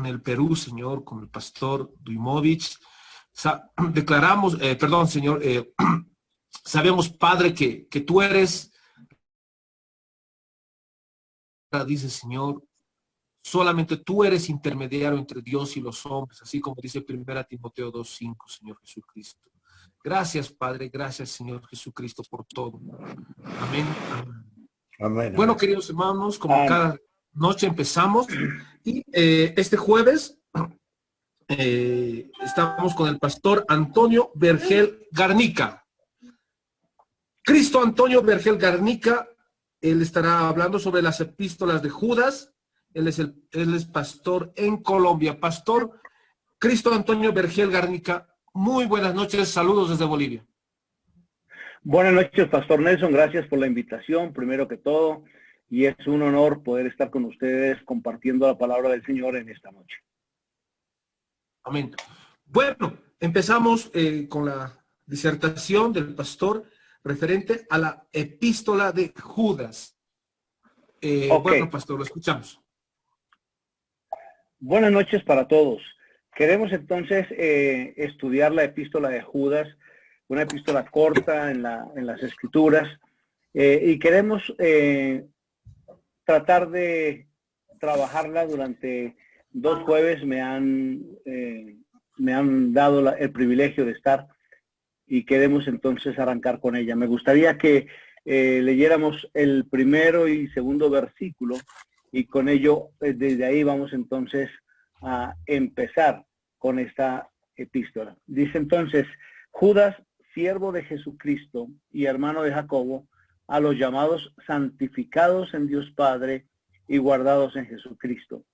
en el Perú, Señor, con el pastor Duimovich. Declaramos, perdón, Señor, sabemos, Padre, que tú eres, dice Señor, solamente tú eres intermediario entre Dios y los hombres, así como dice 1 Timoteo 2:5, Señor Jesucristo. Gracias, Padre, gracias, Señor Jesucristo, por todo. Amén. Amén. Bueno, Amén. queridos hermanos, como cada noche empezamos, y este jueves estamos con el pastor Antonio Vergel Garnica. Cristo Antonio Vergel Garnica, él estará hablando sobre las epístolas de Judas. Él es pastor en Colombia. Pastor Cristo Antonio Vergel Garnica, muy buenas noches, saludos desde Bolivia. Buenas noches, Pastor Nelson, gracias por la invitación, primero que todo, y es un honor poder estar con ustedes compartiendo la palabra del Señor en esta noche. Amén. Bueno, empezamos con la disertación del pastor referente a la epístola de Judas. Bueno, pastor, lo escuchamos. Buenas noches para todos. Queremos entonces estudiar la epístola de Judas, una epístola corta en las Escrituras, y queremos tratar de trabajarla durante 2 jueves. Me han dado el privilegio de estar y queremos entonces arrancar con ella. Me gustaría que leyéramos el primero y segundo versículo y con ello desde ahí vamos entonces a empezar con esta epístola. Dice entonces: Judas, siervo de Jesucristo y hermano de Jacobo, a los llamados santificados en Dios Padre y guardados en Jesucristo.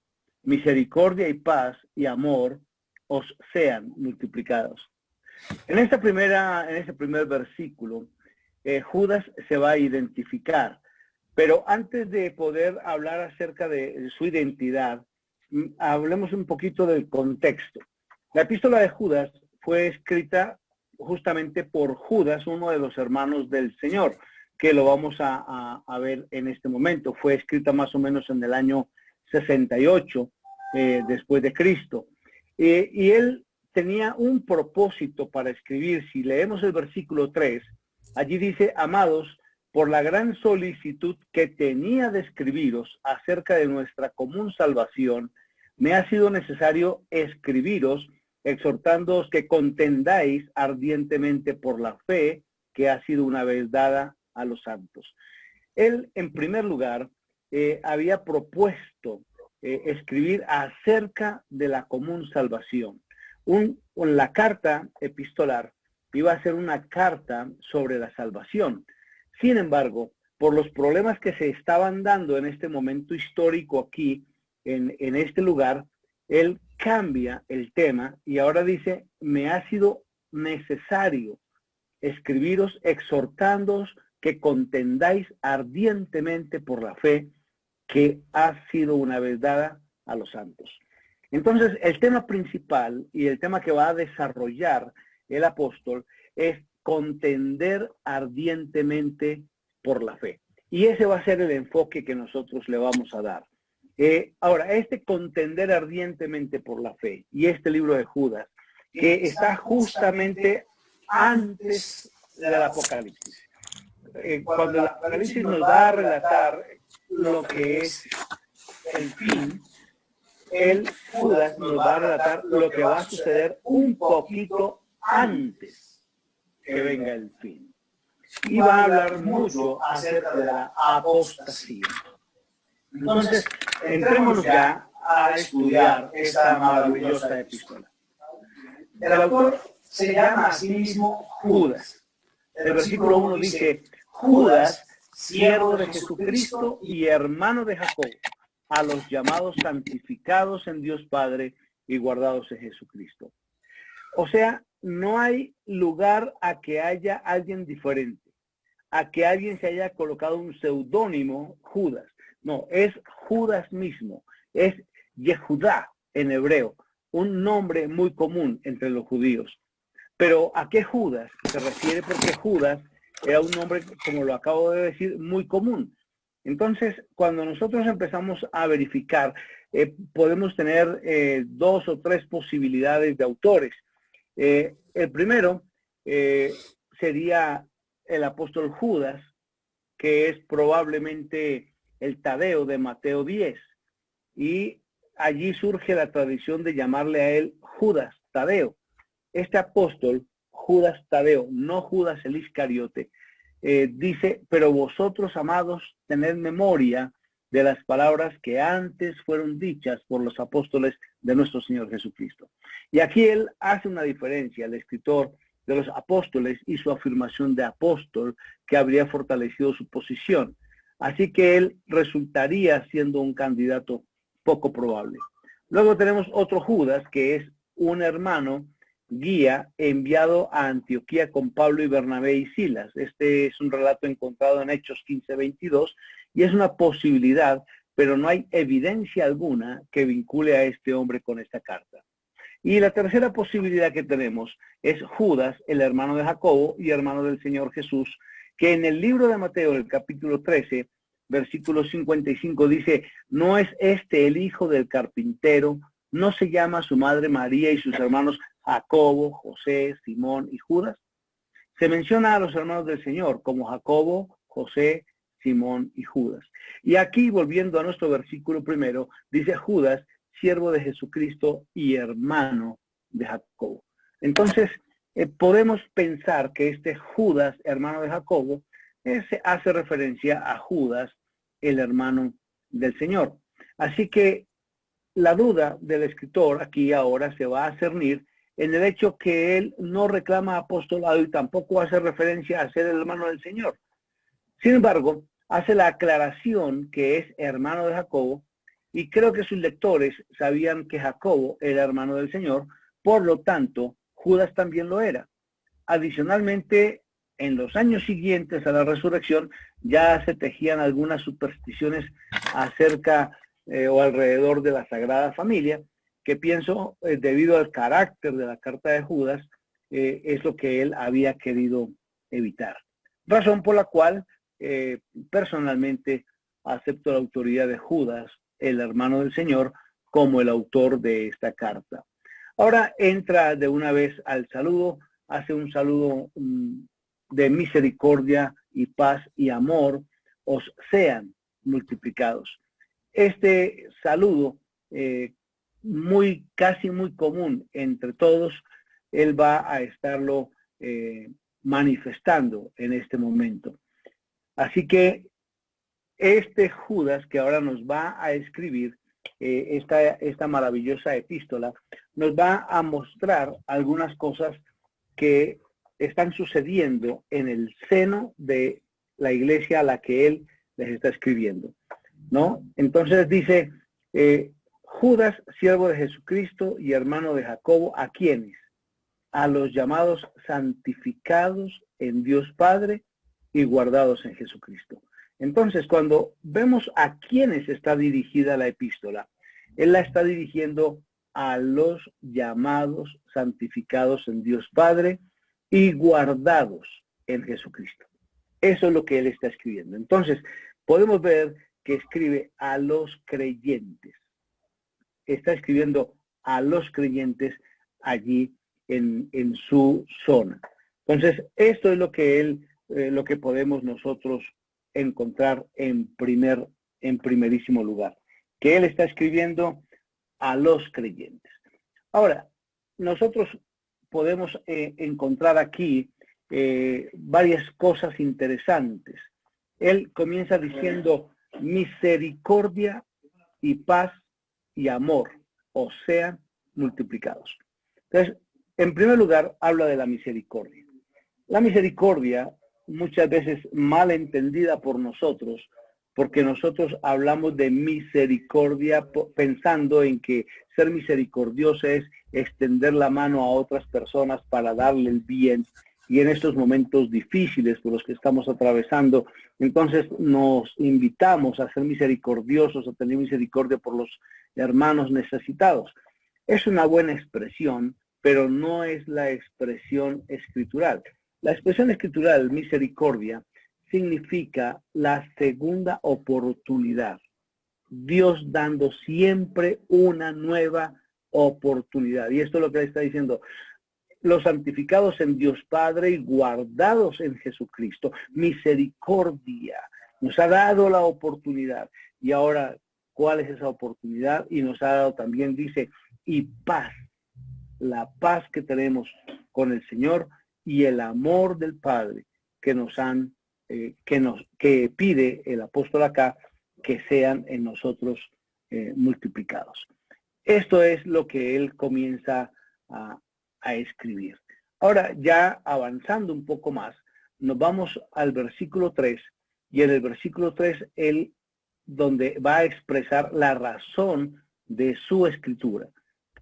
Misericordia y paz y amor os sean multiplicados. En este primer versículo, Judas se va a identificar, pero antes de poder hablar acerca de su identidad, hablemos un poquito del contexto. La epístola de Judas fue escrita justamente por Judas, uno de los hermanos del Señor, que lo vamos a ver en este momento. Fue escrita más o menos en el año 68 después de Cristo. Y él tenía un propósito para escribir. Si leemos el versículo 3, allí dice: amados, por la gran solicitud que tenía de escribiros acerca de nuestra común salvación, me ha sido necesario escribiros, exhortándoos que contendáis ardientemente por la fe que ha sido una vez dada a los santos. Él, en primer lugar, había propuesto escribir acerca de la común salvación. La carta epistolar iba a ser una carta sobre la salvación. Sin embargo, por los problemas que se estaban dando en este momento histórico aquí, en este lugar, él cambia el tema y ahora dice: me ha sido necesario escribiros exhortándoos que contendáis ardientemente por la fe que ha sido una vez dada a los santos. Entonces, el tema principal y el tema que va a desarrollar el apóstol es contender ardientemente por la fe. Y ese va a ser el enfoque que nosotros le vamos a dar. Ahora, este contender ardientemente por la fe y este libro de Judas, que está justamente antes del Apocalipsis. Cuando el Apocalipsis nos va a relatar lo que es el fin, Judas nos va a relatar lo que va a suceder un poquito antes que venga el fin. Y va a hablar mucho acerca de la apostasía. Entonces, entrémonos ya a estudiar esta maravillosa epístola. El autor se llama a sí mismo Judas. El versículo 1 dice: Judas, siervo de Jesucristo y hermano de Jacobo, a los llamados santificados en Dios Padre y guardados en Jesucristo. O sea, no hay lugar a que haya alguien diferente, a que alguien se haya colocado un seudónimo Judas. No, es Judas mismo, es Yehudá en hebreo, un nombre muy común entre los judíos. Pero ¿a qué Judas se refiere? Porque Judas era un nombre, como lo acabo de decir, muy común. Entonces, cuando nosotros empezamos a verificar podemos tener dos o tres posibilidades de autores. El primero sería el apóstol Judas, que es probablemente el Tadeo de Mateo 10. Y allí surge la tradición de llamarle a él Judas Tadeo. Este apóstol, Judas Tadeo, no Judas el Iscariote, dice, pero vosotros, amados, tened memoria de las palabras que antes fueron dichas por los apóstoles de nuestro Señor Jesucristo. Y aquí él hace una diferencia, el escritor, de los apóstoles y su afirmación de apóstol que habría fortalecido su posición. Así que él resultaría siendo un candidato poco probable. Luego tenemos otro Judas, que es un hermano guía enviado a Antioquía con Pablo y Bernabé y Silas. Este es un relato encontrado en Hechos 15:22 y es una posibilidad, pero no hay evidencia alguna que vincule a este hombre con esta carta. Y la tercera posibilidad que tenemos es Judas, el hermano de Jacobo y hermano del Señor Jesús, que en el libro de Mateo, el capítulo 13, versículo 55, dice, ¿no es este el hijo del carpintero? ¿No se llama su madre María y sus hermanos Jacobo, José, Simón y Judas? Se menciona a los hermanos del Señor como Jacobo, José, Simón y Judas. Y aquí, volviendo a nuestro versículo primero, dice Judas, siervo de Jesucristo y hermano de Jacobo. Entonces, podemos pensar que este Judas, hermano de Jacobo, hace referencia a Judas, el hermano del Señor. Así que la duda del escritor aquí ahora se va a cernir en el hecho que él no reclama apostolado y tampoco hace referencia a ser el hermano del Señor. Sin embargo, hace la aclaración que es hermano de Jacobo, y creo que sus lectores sabían que Jacobo era hermano del Señor, por lo tanto, Judas también lo era. Adicionalmente, en los años siguientes a la resurrección, ya se tejían algunas supersticiones acerca o alrededor de la Sagrada Familia, que pienso, debido al carácter de la carta de Judas, es lo que él había querido evitar. Razón por la cual, personalmente, acepto la autoridad de Judas, el hermano del Señor, como el autor de esta carta. Ahora entra de una vez al saludo, hace un saludo de misericordia y paz y amor os sean multiplicados. Este saludo, casi muy común entre todos, él va a estarlo manifestando en este momento. Así que este Judas que ahora nos va a escribir esta maravillosa epístola, nos va a mostrar algunas cosas que están sucediendo en el seno de la iglesia a la que él les está escribiendo, ¿no? Entonces dice, Judas, siervo de Jesucristo y hermano de Jacobo, ¿a quiénes? A los llamados santificados en Dios Padre y guardados en Jesucristo. Entonces, cuando vemos a quiénes está dirigida la epístola, él la está dirigiendo a los llamados santificados en Dios Padre y guardados en Jesucristo. Eso es lo que él está escribiendo. Entonces, podemos ver que escribe a los creyentes. Está escribiendo a los creyentes allí en su zona. Entonces, esto es lo que lo que podemos nosotros encontrar en primerísimo lugar, que él está escribiendo a los creyentes. Ahora, nosotros podemos encontrar aquí varias cosas interesantes. Él comienza diciendo misericordia y paz y amor, o sean multiplicados. Entonces, en primer lugar, habla de la misericordia. La misericordia, muchas veces mal entendida por nosotros, porque nosotros hablamos de misericordia pensando en que ser misericordioso es extender la mano a otras personas para darle el bien, y en estos momentos difíciles por los que estamos atravesando, entonces nos invitamos a ser misericordiosos, a tener misericordia por los hermanos necesitados. Es una buena expresión, pero no es la expresión escritural. La expresión escritural, misericordia, significa la segunda oportunidad Dios dando siempre una nueva oportunidad. Y esto es lo que le está diciendo. Los santificados en Dios Padre y guardados en Jesucristo. Misericordia. Nos ha dado la oportunidad. Y ahora, ¿cuál es esa oportunidad? Y nos ha dado también, dice, y paz. La paz que tenemos con el Señor y el amor del Padre que nos han, que pide el apóstol acá, que sean en nosotros multiplicados. Esto es lo que él comienza a escribir. Ahora, ya avanzando un poco más, nos vamos al versículo 3, y en el versículo 3, él, donde va a expresar la razón de su escritura.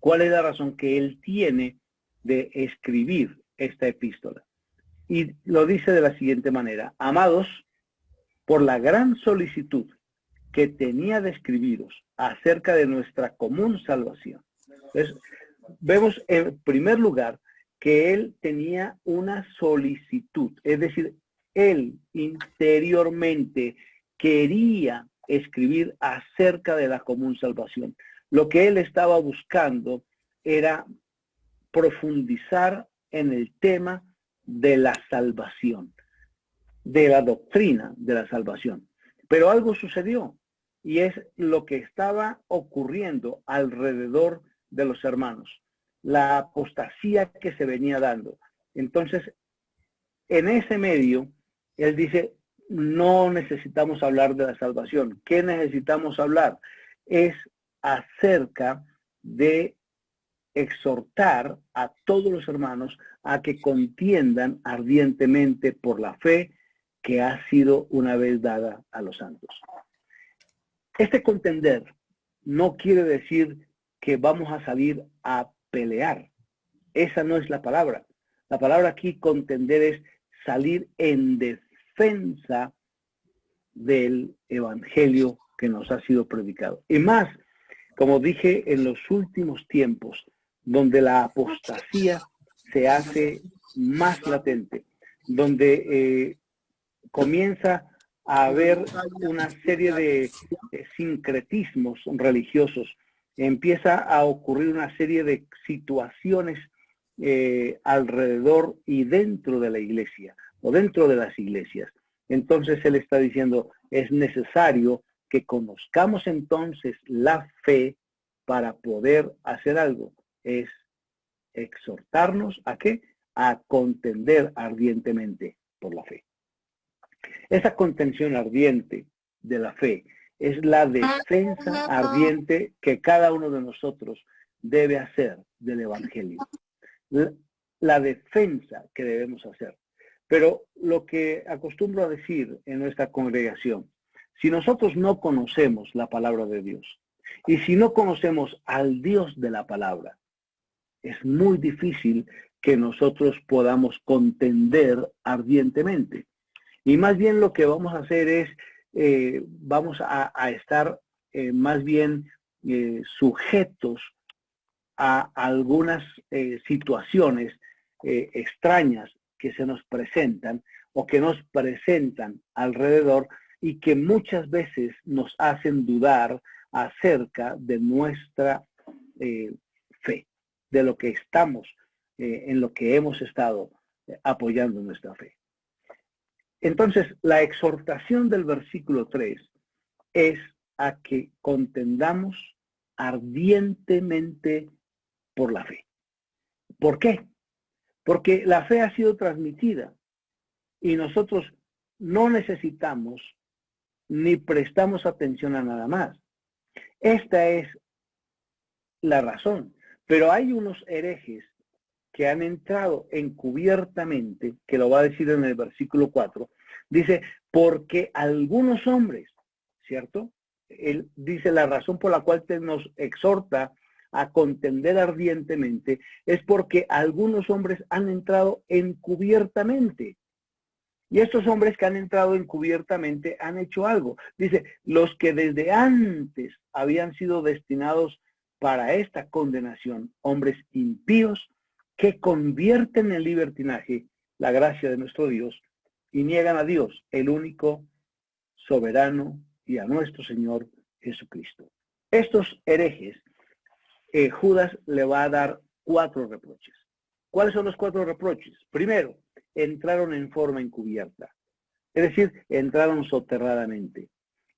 ¿Cuál es la razón que él tiene de escribir esta epístola? Y lo dice de la siguiente manera: amados, por la gran solicitud que tenía de escribiros acerca de nuestra común salvación. Entonces, vemos en primer lugar que él tenía una solicitud, es decir, él interiormente quería escribir acerca de la común salvación. Lo que él estaba buscando era profundizar en el tema de la salvación, de la doctrina de la salvación. Pero algo sucedió, y es lo que estaba ocurriendo alrededor de los hermanos, la apostasía que se venía dando. Entonces, en ese medio, él dice, no necesitamos hablar de la salvación. ¿Qué necesitamos hablar? Es acerca de exhortar a todos los hermanos a que contiendan ardientemente por la fe que ha sido una vez dada a los santos. Este contender no quiere decir que vamos a salir a pelear. Esa no es la palabra. La palabra aquí, contender, es salir en defensa del evangelio que nos ha sido predicado. Y más, como dije, en los últimos tiempos, donde la apostasía se hace más latente, donde comienza a haber una serie de sincretismos religiosos, empieza a ocurrir una serie de situaciones alrededor y dentro de la iglesia o dentro de las iglesias. Entonces él está diciendo, es necesario que conozcamos entonces la fe para poder hacer algo. Es exhortarnos ¿a qué? A contender ardientemente por la fe. Esa contención ardiente de la fe es la defensa ardiente que cada uno de nosotros debe hacer del evangelio. La defensa que debemos hacer. Pero lo que acostumbro a decir en nuestra congregación, si nosotros no conocemos la palabra de Dios y si no conocemos al Dios de la palabra, es muy difícil que nosotros podamos contender ardientemente. Y más bien lo que vamos a hacer es, vamos a estar más bien sujetos a algunas situaciones extrañas que se nos presentan o que nos presentan alrededor y que muchas veces nos hacen dudar acerca de nuestra fe, de lo que estamos, en lo que hemos estado apoyando nuestra fe. Entonces, la exhortación del versículo 3 es a que contendamos ardientemente por la fe. ¿Por qué? Porque la fe ha sido transmitida y nosotros no necesitamos ni prestamos atención a nada más. Esta es la razón. Pero hay unos herejes que han entrado encubiertamente, que lo va a decir en el versículo 4, dice, porque algunos hombres, ¿cierto? Él dice, la razón por la cual nos exhorta a contender ardientemente es porque algunos hombres han entrado encubiertamente. Y estos hombres que han entrado encubiertamente han hecho algo. Dice, los que desde antes habían sido destinados para esta condenación, hombres impíos que convierten en libertinaje la gracia de nuestro Dios y niegan a Dios, el único soberano, y a nuestro Señor Jesucristo. Estos herejes, Judas le va a dar 4 reproches. ¿Cuáles son los 4 reproches? Primero, entraron en forma encubierta. Es decir, entraron soterradamente,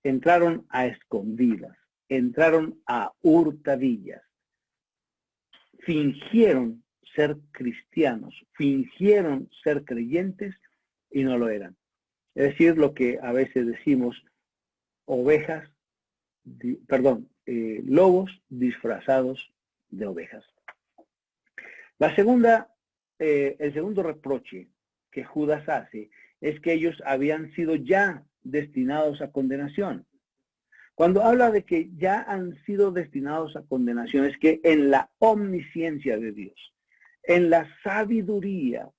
entraron a escondidas, entraron a hurtadillas, fingieron ser cristianos, fingieron ser creyentes y no lo eran. Es decir, lo que a veces decimos, lobos disfrazados de ovejas. El segundo reproche que Judas hace es que ellos habían sido ya destinados a condenación. Cuando habla de que ya han sido destinados a condenación, es que en la omnisciencia de Dios, en la sabiduría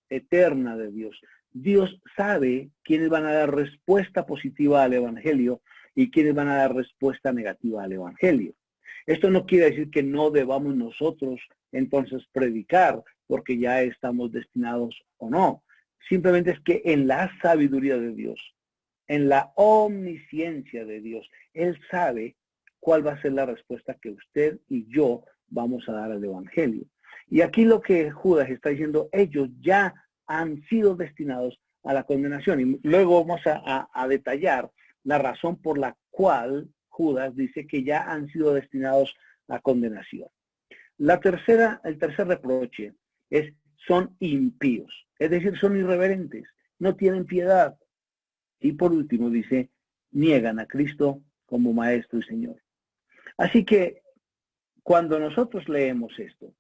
eterna de Dios, Dios sabe quiénes van a dar respuesta positiva al Evangelio y quiénes van a dar respuesta negativa al Evangelio. Esto no quiere decir que no debamos nosotros entonces predicar porque ya estamos destinados o no. Simplemente es que en la sabiduría de Dios, en la omnisciencia de Dios, Él sabe cuál va a ser la respuesta que usted y yo vamos a dar al Evangelio. Y aquí lo que Judas está diciendo, ellos ya han sido destinados a la condenación. Y luego vamos a detallar la razón por la cual Judas dice que ya han sido destinados a condenación. El tercer reproche es, son impíos, es decir, son irreverentes, no tienen piedad. Y por último dice, niegan a Cristo como Maestro y Señor. Así que cuando nosotros leemos esto,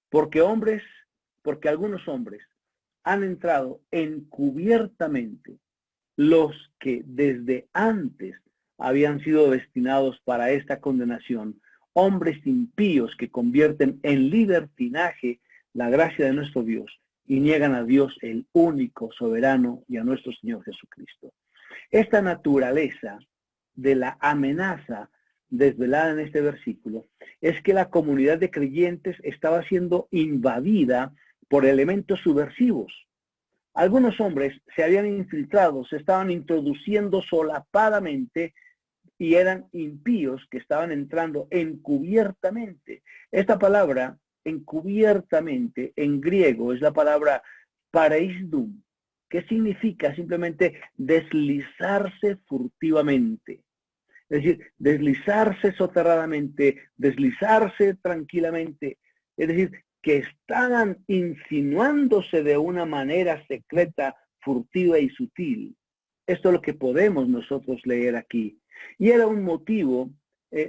porque algunos hombres han entrado encubiertamente, los que desde antes habían sido destinados para esta condenación, hombres impíos que convierten en libertinaje la gracia de nuestro Dios y niegan a Dios el único soberano y a nuestro Señor Jesucristo. Esta naturaleza de la amenaza desvelada en este versículo es que la comunidad de creyentes estaba siendo invadida por elementos subversivos. Algunos hombres se habían infiltrado, se estaban introduciendo solapadamente y eran impíos que estaban entrando encubiertamente. Esta palabra, encubiertamente, en griego es la palabra paraisdum, que significa simplemente deslizarse furtivamente. Es decir, deslizarse soterradamente, deslizarse tranquilamente. Es decir, que estaban insinuándose de una manera secreta, furtiva y sutil. Esto es lo que podemos nosotros leer aquí. Y era un motivo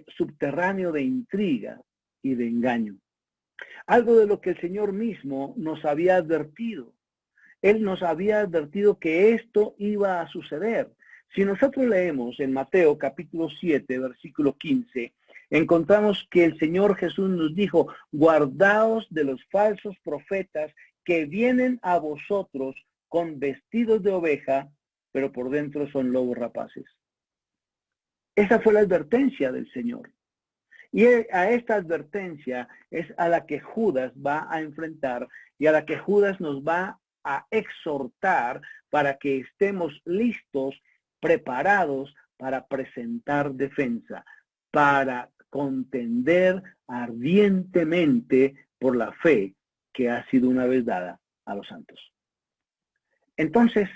subterráneo de intriga y de engaño. Algo de lo que el Señor mismo nos había advertido. Él nos había advertido que esto iba a suceder. Si nosotros leemos en Mateo capítulo 7, versículo 15, encontramos que el Señor Jesús nos dijo, guardaos de los falsos profetas que vienen a vosotros con vestidos de oveja, pero por dentro son lobos rapaces. Esa fue la advertencia del Señor. Y a esta advertencia es a la que Judas va a enfrentar y a la que Judas nos va a exhortar para que estemos listos, preparados para presentar defensa, para contender ardientemente por la fe que ha sido una vez dada a los santos. Entonces,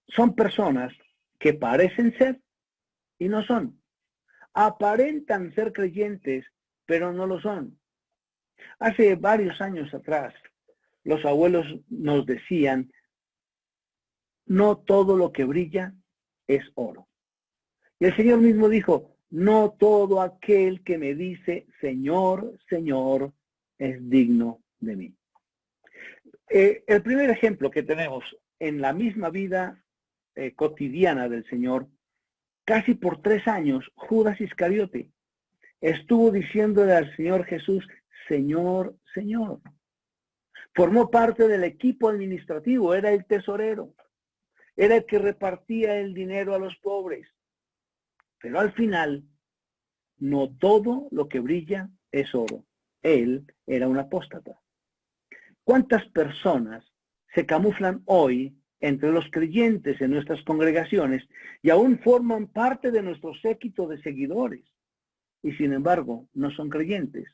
son personas que parecen ser y no son. Aparentan ser creyentes, pero no lo son. Hace varios años atrás, los abuelos nos decían, no todo lo que brilla es oro. Y el Señor mismo dijo, no todo aquel que me dice, Señor, Señor, es digno de mí. El primer ejemplo que tenemos en la misma vida cotidiana del Señor, casi por 3 años, Judas Iscariote estuvo diciéndole al Señor Jesús, Señor, Señor. Formó parte del equipo administrativo, era el tesorero, era el que repartía el dinero a los pobres. Pero al final, no todo lo que brilla es oro. Él era un apóstata. ¿Cuántas personas se camuflan hoy entre los creyentes en nuestras congregaciones y aún forman parte de nuestro séquito de seguidores y sin embargo no son creyentes.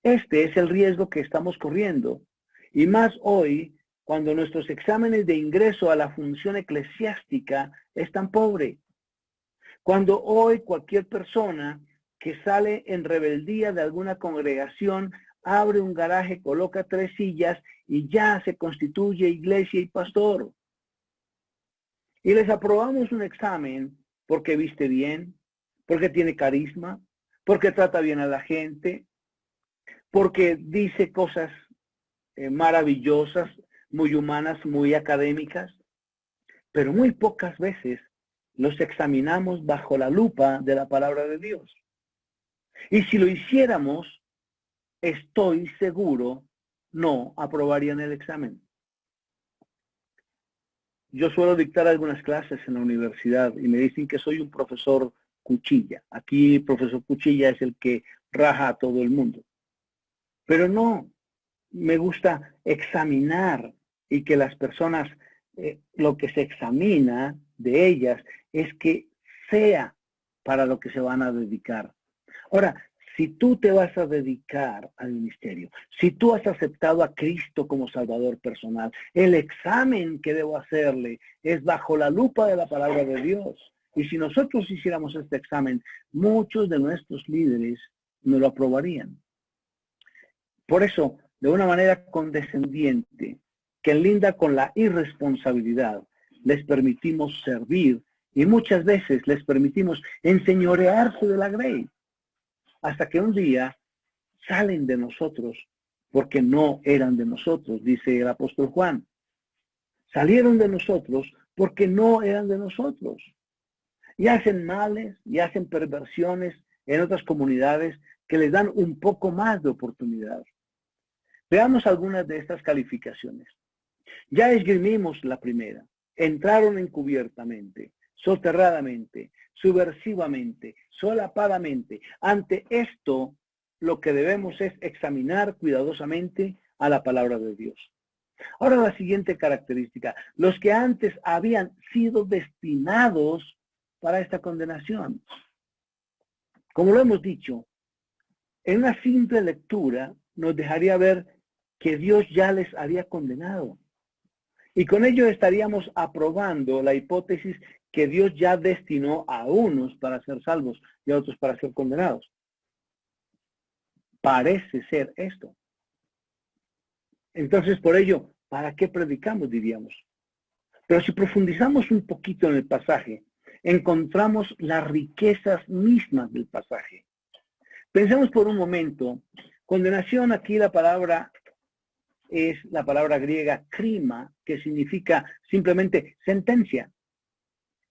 Este es el riesgo que estamos corriendo y más hoy cuando nuestros exámenes de ingreso a la función eclesiástica es tan pobre. Cuando hoy cualquier persona que sale en rebeldía de alguna congregación abre un garaje, coloca 3 sillas y ya se constituye iglesia y pastor. Y les aprobamos un examen porque viste bien, porque tiene carisma, porque trata bien a la gente, porque dice cosas maravillosas, muy humanas, muy académicas, pero muy pocas veces los examinamos bajo la lupa de la palabra de Dios. Y si lo hiciéramos, estoy seguro, no aprobarían el examen. Yo suelo dictar algunas clases en la universidad y me dicen que soy un profesor cuchilla. Aquí profesor cuchilla es el que raja a todo el mundo. Pero no, me gusta examinar y que las personas, lo que se examina de ellas es que sea para lo que se van a dedicar. Ahora, si tú te vas a dedicar al ministerio, si tú has aceptado a Cristo como Salvador personal, el examen que debo hacerle es bajo la lupa de la palabra de Dios. Y si nosotros hiciéramos este examen, muchos de nuestros líderes no lo aprobarían. Por eso, de una manera condescendiente, que linda con la irresponsabilidad, les permitimos servir y muchas veces les permitimos enseñorearse de la grey. Hasta que un día salen de nosotros porque no eran de nosotros, dice el apóstol Juan. Salieron de nosotros porque no eran de nosotros. Y hacen males y hacen perversiones en otras comunidades que les dan un poco más de oportunidad. Veamos algunas de estas calificaciones. Ya esgrimimos la primera. Entraron encubiertamente, soterradamente, subversivamente, solapadamente. Ante esto, lo que debemos es examinar cuidadosamente a la palabra de Dios. Ahora la siguiente característica. Los que antes habían sido destinados para esta condenación. Como lo hemos dicho, en una simple lectura nos dejaría ver que Dios ya les había condenado. Y con ello estaríamos aprobando la hipótesis que Dios ya destinó a unos para ser salvos y a otros para ser condenados. Parece ser esto. Entonces, por ello, ¿para qué predicamos, diríamos? Pero si profundizamos un poquito en el pasaje, encontramos las riquezas mismas del pasaje. Pensemos por un momento, condenación, aquí la palabra es la palabra griega krima, que significa simplemente sentencia.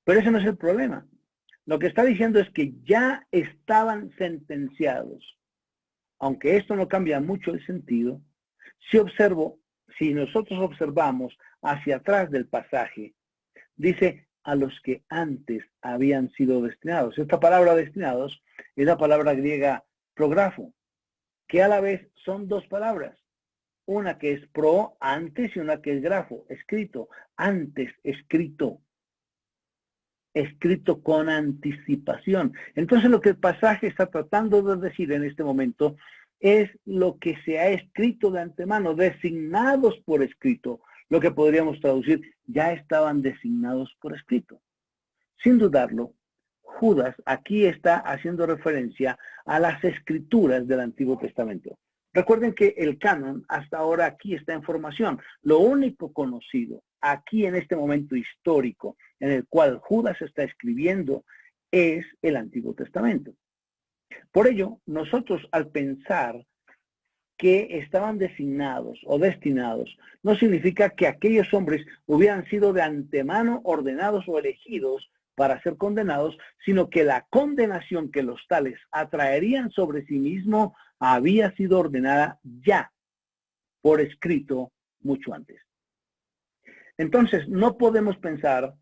Pero ese no es el problema. Lo que está diciendo es que ya estaban sentenciados. Aunque esto no cambia mucho el sentido, si nosotros observamos hacia atrás del pasaje, dice a los que antes habían sido destinados. Esta palabra destinados es la palabra griega prografo, que a la vez son 2 palabras. Una que es pro, antes, y una que es grafo, escrito, antes, escrito con anticipación. Entonces lo que el pasaje está tratando de decir en este momento es lo que se ha escrito de antemano, designados por escrito, lo que podríamos traducir, ya estaban designados por escrito. Sin dudarlo, Judas aquí está haciendo referencia a las escrituras del Antiguo Testamento. Recuerden que el canon hasta ahora aquí está en formación. Lo único conocido aquí en este momento histórico en el cual Judas está escribiendo es el Antiguo Testamento. Por ello, nosotros al pensar que estaban designados o destinados, no significa que aquellos hombres hubieran sido de antemano ordenados o elegidos para ser condenados, sino que la condenación que los tales atraerían sobre sí mismo había sido ordenada ya por escrito mucho antes. Entonces, no podemos pensar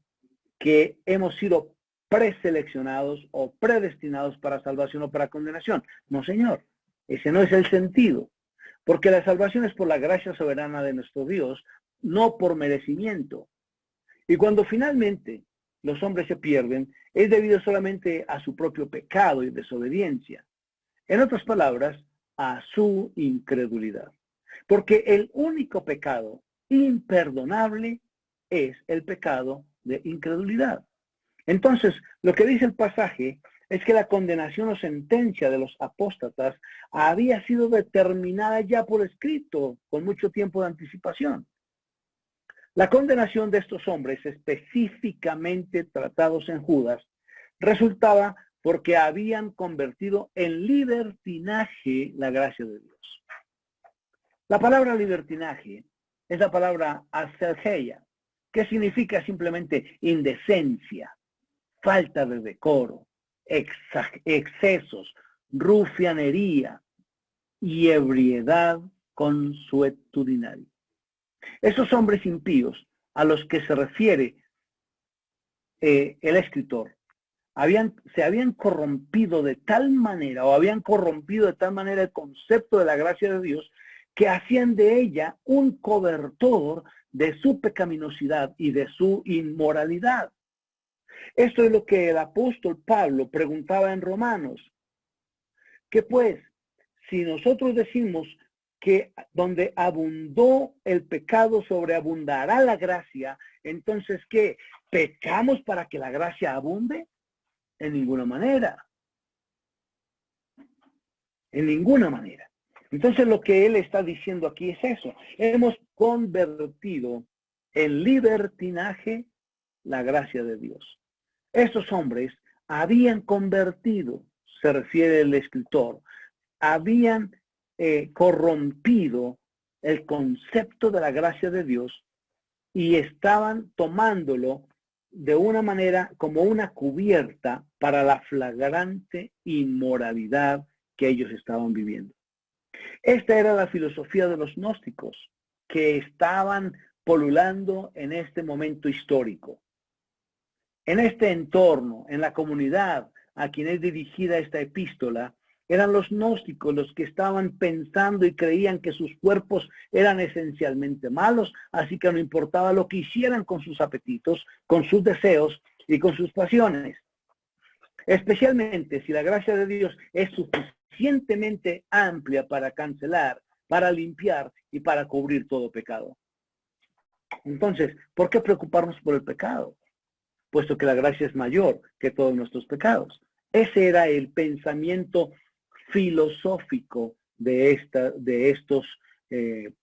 que hemos sido preseleccionados o predestinados para salvación o para condenación. No, señor, ese no es el sentido. Porque la salvación es por la gracia soberana de nuestro Dios, no por merecimiento. Y cuando finalmente los hombres se pierden, es debido solamente a su propio pecado y desobediencia. En otras palabras, a su incredulidad. Porque el único pecado imperdonable es el pecado de incredulidad. Entonces, lo que dice el pasaje es que la condenación o sentencia de los apóstatas había sido determinada ya por escrito, con mucho tiempo de anticipación. La condenación de estos hombres, específicamente tratados en Judas, resultaba porque habían convertido en libertinaje la gracia de Dios. La palabra libertinaje es la palabra aselgeia, que significa simplemente indecencia, falta de decoro, excesos, rufianería y ebriedad consuetudinaria. Esos hombres impíos a los que se refiere el escritor se habían corrompido de tal manera, o habían corrompido de tal manera el concepto de la gracia de Dios, que hacían de ella un cobertor de su pecaminosidad y de su inmoralidad. Esto es lo que el apóstol Pablo preguntaba en Romanos. Que pues, si nosotros decimos que donde abundó el pecado, sobreabundará la gracia, entonces, ¿qué? ¿Pecamos para que la gracia abunde? En ninguna manera. En ninguna manera. Entonces, lo que él está diciendo aquí es eso. Hemos convertido en libertinaje la gracia de Dios. Estos hombres habían convertido, se refiere el escritor, habían corrompido el concepto de la gracia de Dios y estaban tomándolo de una manera como una cubierta para la flagrante inmoralidad que ellos estaban viviendo. Esta era la filosofía de los gnósticos que estaban polulando en este momento histórico. En este entorno, en la comunidad a quien es dirigida esta epístola, eran los gnósticos los que estaban pensando y creían que sus cuerpos eran esencialmente malos, así que no importaba lo que hicieran con sus apetitos, con sus deseos y con sus pasiones. Especialmente si la gracia de Dios es suficientemente amplia para cancelar, para limpiar y para cubrir todo pecado. Entonces, ¿por qué preocuparnos por el pecado? Puesto que la gracia es mayor que todos nuestros pecados. Ese era el pensamiento filosófico de estos que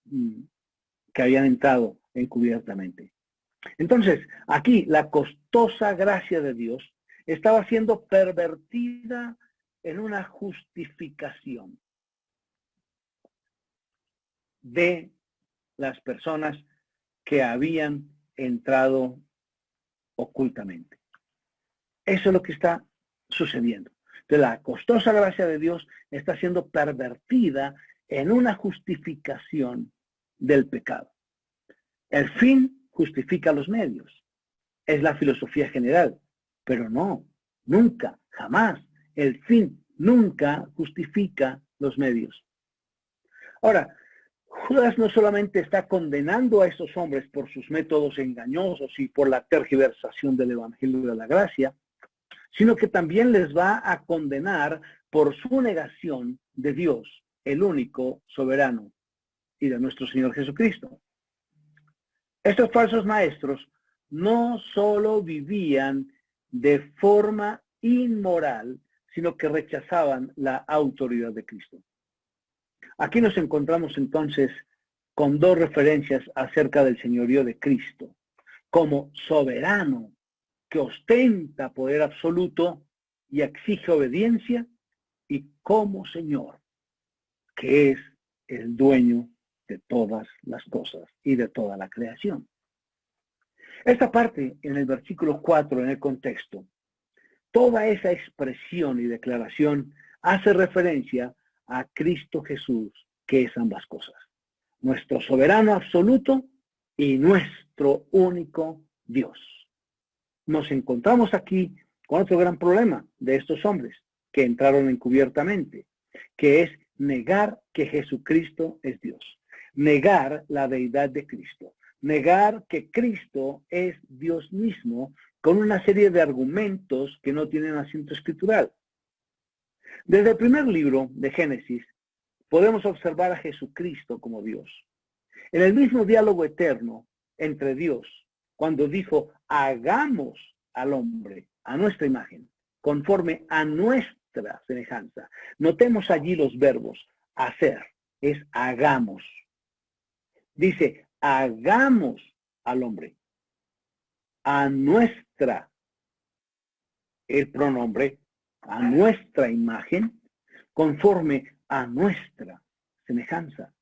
habían entrado encubiertamente. Entonces, aquí la costosa gracia de Dios estaba siendo pervertida en una justificación de las personas que habían entrado ocultamente. Eso es lo que está sucediendo. Entonces, la costosa gracia de Dios está siendo pervertida en una justificación del pecado. El fin justifica los medios. Es la filosofía general. Pero no, nunca, jamás. El fin nunca justifica los medios. Ahora, Judas no solamente está condenando a estos hombres por sus métodos engañosos y por la tergiversación del Evangelio de la Gracia, sino que también les va a condenar por su negación de Dios, el único soberano, y de nuestro Señor Jesucristo. Estos falsos maestros no solo vivían de forma inmoral, sino que rechazaban la autoridad de Cristo. Aquí nos encontramos entonces con dos referencias acerca del señorío de Cristo, como soberano que ostenta poder absoluto y exige obediencia, y como Señor, que es el dueño de todas las cosas y de toda la creación. Esta parte en el versículo 4, en el contexto, toda esa expresión y declaración hace referencia a Cristo Jesús, que es ambas cosas. Nuestro soberano absoluto y nuestro único Dios. Nos encontramos aquí con otro gran problema de estos hombres que entraron encubiertamente, que es negar que Jesucristo es Dios. Negar la deidad de Cristo. negar que Cristo es Dios mismo con una serie de argumentos que no tienen asiento escritural. Desde el primer libro de Génesis podemos observar a Jesucristo como Dios. En el mismo diálogo eterno entre Dios, cuando dijo, hagamos al hombre a nuestra imagen, conforme a nuestra semejanza. Notemos allí los verbos, hacer, es hagamos. Dice, hagamos al hombre a nuestra, el pronombre, a nuestra imagen, conforme a nuestra semejanza.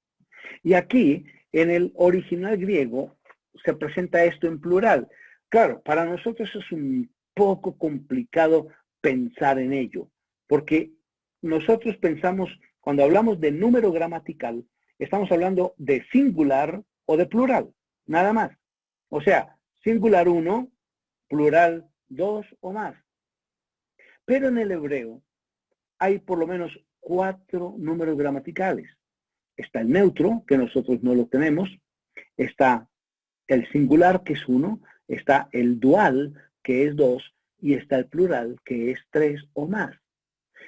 Y aquí, en el original griego, se presenta esto en plural. Claro, para nosotros es un poco complicado pensar en ello, porque nosotros pensamos, cuando hablamos de número gramatical, estamos hablando de singular o de plural, nada más. O sea, singular 1, plural 2 o más. Pero en el hebreo hay por lo menos 4 números gramaticales. Está el neutro, que nosotros no lo tenemos. Está el singular, que es 1. Está el dual, que es 2. Y está el plural, que es 3 o más.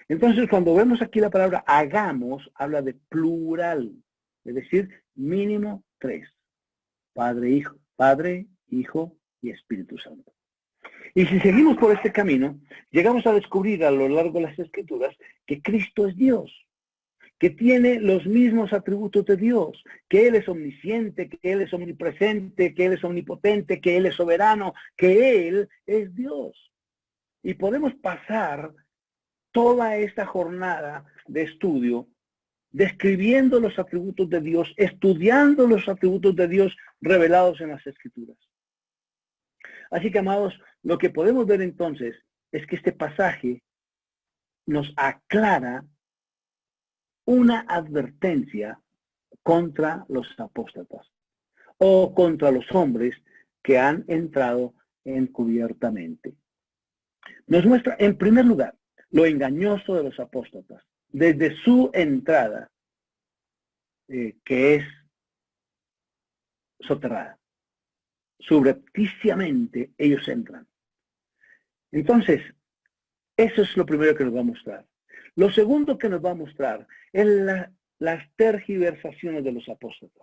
Entonces, cuando vemos aquí la palabra hagamos, habla de plural. Es decir, mínimo 3. Padre, Hijo y Espíritu Santo. Y si seguimos por este camino, llegamos a descubrir a lo largo de las Escrituras que Cristo es Dios, que tiene los mismos atributos de Dios, que Él es omnisciente, que Él es omnipresente, que Él es omnipotente, que Él es soberano, que Él es Dios. Y podemos pasar toda esta jornada de estudio describiendo los atributos de Dios, estudiando los atributos de Dios revelados en las Escrituras. Así que, amados, lo que podemos ver entonces es que este pasaje nos aclara una advertencia contra los apóstatas o contra los hombres que han entrado encubiertamente. Nos muestra, en primer lugar, lo engañoso de los apóstatas desde su entrada, que es soterrada. Subrepticiamente ellos entran. Entonces, eso es lo primero que nos va a mostrar. Lo segundo que nos va a mostrar es las tergiversaciones de los apóstoles.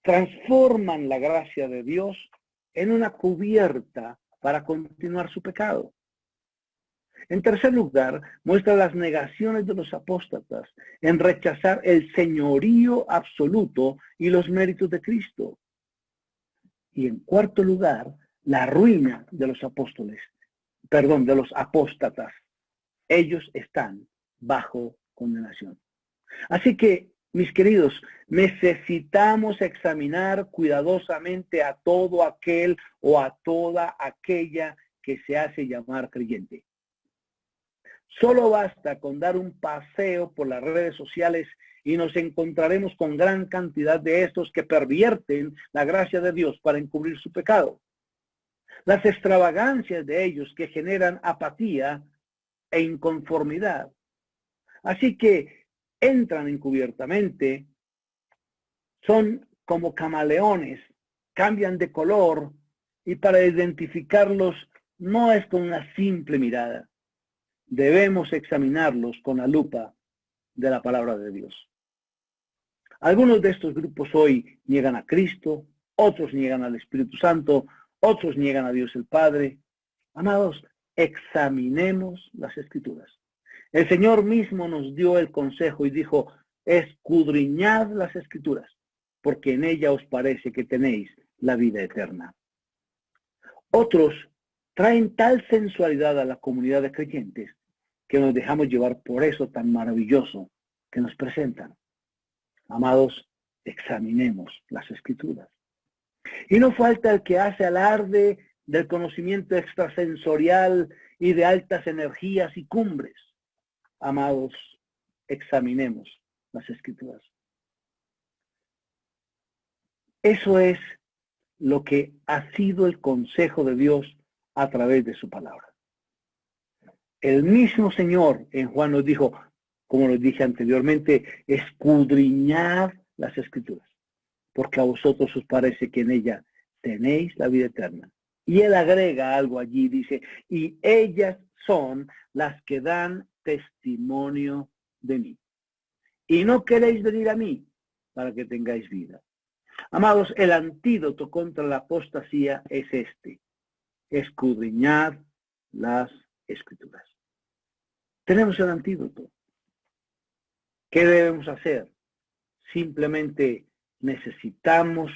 Transforman la gracia de Dios en una cubierta para continuar su pecado. En tercer lugar, muestra las negaciones de los apóstatas en rechazar el señorío absoluto y los méritos de Cristo. Y en cuarto lugar, la ruina de los de los apóstatas. Ellos están bajo condenación. Así que, mis queridos, necesitamos examinar cuidadosamente a todo aquel o a toda aquella que se hace llamar creyente. Solo basta con dar un paseo por las redes sociales y nos encontraremos con gran cantidad de estos que pervierten la gracia de Dios para encubrir su pecado. Las extravagancias de ellos que generan apatía e inconformidad. Así que entran encubiertamente, son como camaleones, cambian de color y para identificarlos no es con una simple mirada. Debemos examinarlos con la lupa de la palabra de Dios. Algunos de estos grupos hoy niegan a Cristo, otros niegan al Espíritu Santo, otros niegan a Dios el Padre. Amados, examinemos las Escrituras. El Señor mismo nos dio el consejo y dijo, escudriñad las Escrituras, porque en ella os parece que tenéis la vida eterna. Otros traen tal sensualidad a la comunidad de creyentes que nos dejamos llevar por eso tan maravilloso que nos presentan. Amados, examinemos las Escrituras. Y no falta el que hace alarde del conocimiento extrasensorial y de altas energías y cumbres. Amados, examinemos las Escrituras. Eso es lo que ha sido el consejo de Dios a través de su palabra. El mismo Señor en Juan nos dijo, como les dije anteriormente, escudriñad las Escrituras, porque a vosotros os parece que en ella tenéis la vida eterna. Y él agrega algo allí, dice, y ellas son las que dan testimonio de mí. Y no queréis venir a mí para que tengáis vida. Amados, el antídoto contra la apostasía es este: escudriñar las Escrituras. Tenemos el antídoto. ¿Qué debemos hacer? Simplemente necesitamos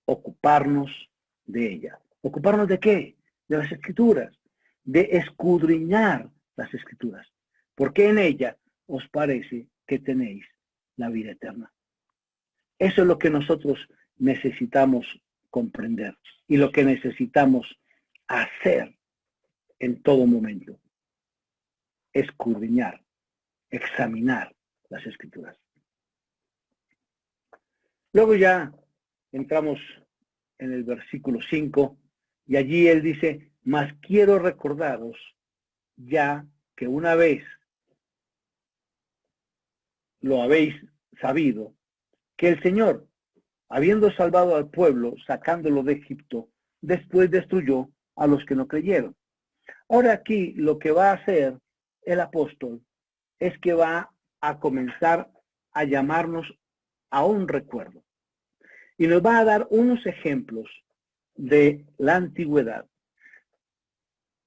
ocuparnos de ella. ¿Ocuparnos de qué? De las Escrituras, de escudriñar las Escrituras, porque en ella os parece que tenéis la vida eterna. Eso es lo que nosotros necesitamos comprender y lo que necesitamos hacer en todo momento. Escudriñar, examinar las Escrituras. Luego ya entramos en el versículo 5 y allí él dice, mas quiero recordaros ya que una vez lo habéis sabido, que el Señor, habiendo salvado al pueblo, sacándolo de Egipto, después destruyó a los que no creyeron. Ahora aquí lo que va a hacer el apóstol es que va a comenzar a llamarnos a un recuerdo. Y nos va a dar unos ejemplos de la antigüedad.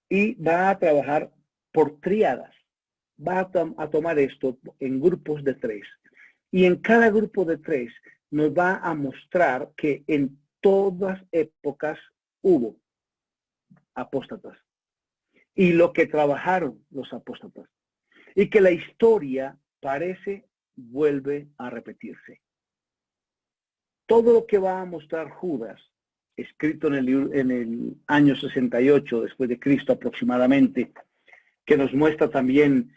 Y va a trabajar por tríadas. Va a tomar esto en grupos de 3. Y en cada grupo de 3 nos va a mostrar que en todas épocas hubo apóstatas. Y lo que trabajaron los apóstatas. Y que la historia parece vuelve a repetirse. Todo lo que va a mostrar Judas, escrito en el año 68 después de Cristo aproximadamente, que nos muestra también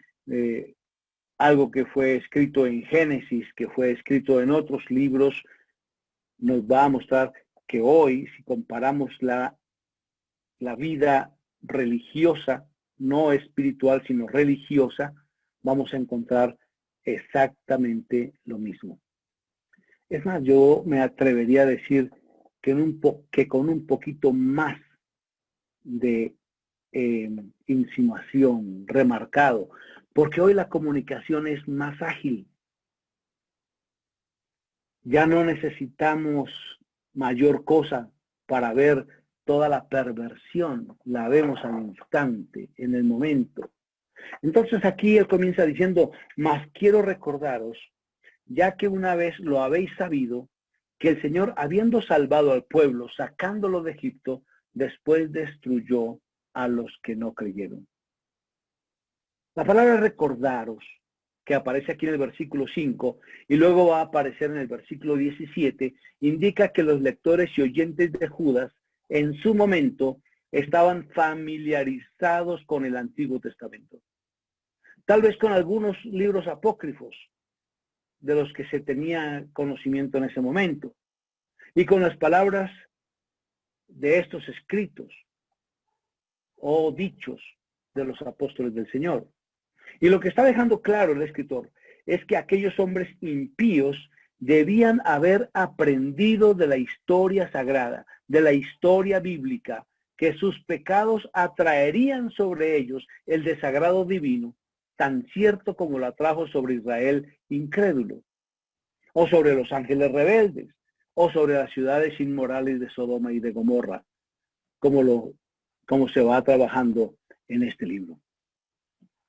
algo que fue escrito en Génesis, que fue escrito en otros libros, nos va a mostrar que hoy, si comparamos la vida religiosa, no espiritual, sino religiosa, vamos a encontrar exactamente lo mismo. Es más, yo me atrevería a decir que con un poquito más de insinuación, remarcado, porque hoy la comunicación es más ágil. Ya no necesitamos mayor cosa para ver toda la perversión, la vemos al instante, en el momento. Entonces aquí él comienza diciendo, mas quiero recordaros, ya que una vez lo habéis sabido, que el Señor, habiendo salvado al pueblo, sacándolo de Egipto, después destruyó a los que no creyeron. La palabra recordaros, que aparece aquí en el versículo 5 y luego va a aparecer en el versículo 17, indica que los lectores y oyentes de Judas en su momento estaban familiarizados con el Antiguo Testamento. Tal vez con algunos libros apócrifos de los que se tenía conocimiento en ese momento y con las palabras de estos escritos o dichos de los apóstoles del Señor. Y lo que está dejando claro el escritor es que aquellos hombres impíos debían haber aprendido de la historia sagrada, de la historia bíblica, que sus pecados atraerían sobre ellos el desagrado divino, tan cierto como lo atrajo sobre Israel incrédulo, o sobre los ángeles rebeldes, o sobre las ciudades inmorales de Sodoma y de Gomorra, como se va trabajando en este libro.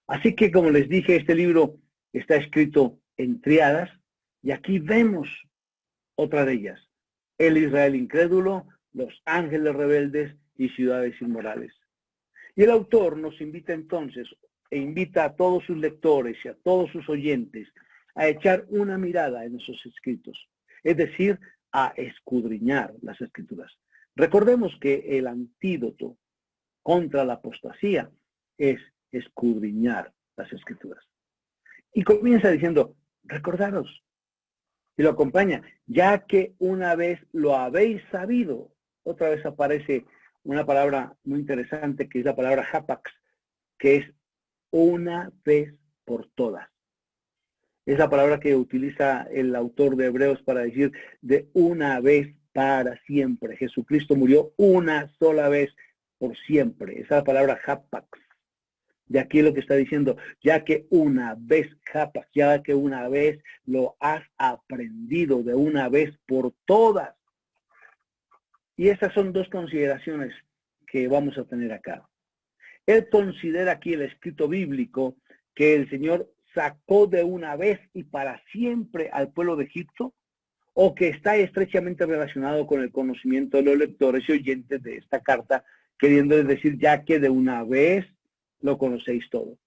Así que, como les dije, este libro está escrito en tríadas, y aquí vemos otra de ellas: el Israel incrédulo, los ángeles rebeldes y ciudades inmorales. Y el autor nos invita entonces, e invita a todos sus lectores y a todos sus oyentes a echar una mirada en esos escritos, es decir, a escudriñar las escrituras. Recordemos que el antídoto contra la apostasía es escudriñar las escrituras. Y comienza diciendo, recordaros, y lo acompaña, ya que una vez lo habéis sabido. Otra vez aparece una palabra muy interesante, que es la palabra hapax, que es una vez por todas. Es la palabra que utiliza el autor de Hebreos para decir de una vez para siempre. Jesucristo murió una sola vez por siempre. Esa es la palabra hapax. De aquí lo que está diciendo, ya que una vez hapax, ya que una vez lo has aprendido de una vez por todas. Y esas son dos consideraciones que vamos a tener acá. Él considera aquí el escrito bíblico que el Señor sacó de una vez y para siempre al pueblo de Egipto, o que está estrechamente relacionado con el conocimiento de los lectores y oyentes de esta carta, queriendo decir ya que de una vez lo conocéis todo.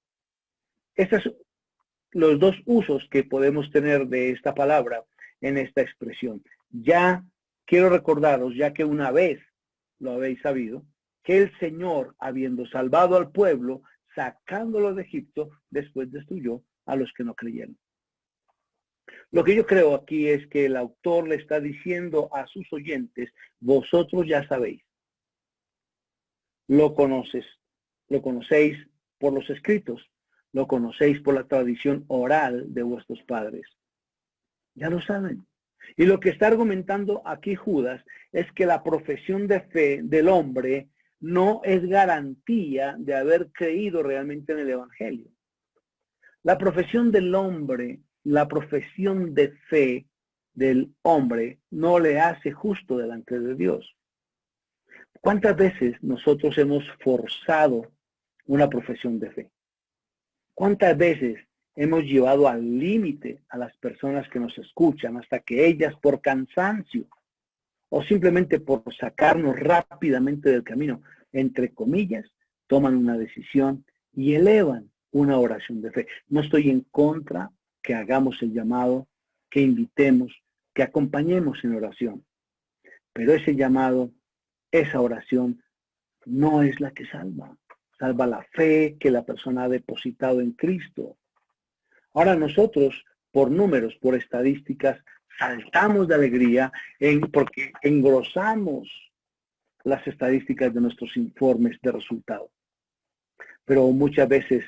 Estos son los dos usos que podemos tener de esta palabra en esta expresión. Ya quiero recordaros, ya que una vez lo habéis sabido, que el Señor, habiendo salvado al pueblo, sacándolo de Egipto, después destruyó a los que no creyeron. Lo que yo creo aquí es que el autor le está diciendo a sus oyentes, vosotros ya sabéis, lo conocéis por los escritos, lo conocéis por la tradición oral de vuestros padres. Ya lo saben. Y lo que está argumentando aquí Judas es que la profesión de fe del hombre no es garantía de haber creído realmente en el Evangelio. La profesión del hombre, la profesión de fe del hombre no le hace justo delante de Dios. ¿Cuántas veces nosotros hemos forzado una profesión de fe? ¿Cuántas veces hemos llevado al límite a las personas que nos escuchan hasta que ellas, por cansancio o simplemente por sacarnos rápidamente del camino, entre comillas, toman una decisión y elevan una oración de fe? No estoy en contra que hagamos el llamado, que invitemos, que acompañemos en oración, pero ese llamado, esa oración, no es la que salva. Salva la fe que la persona ha depositado en Cristo. Ahora nosotros, por números, por estadísticas, saltamos de alegría porque engrosamos las estadísticas de nuestros informes de resultados. Pero muchas veces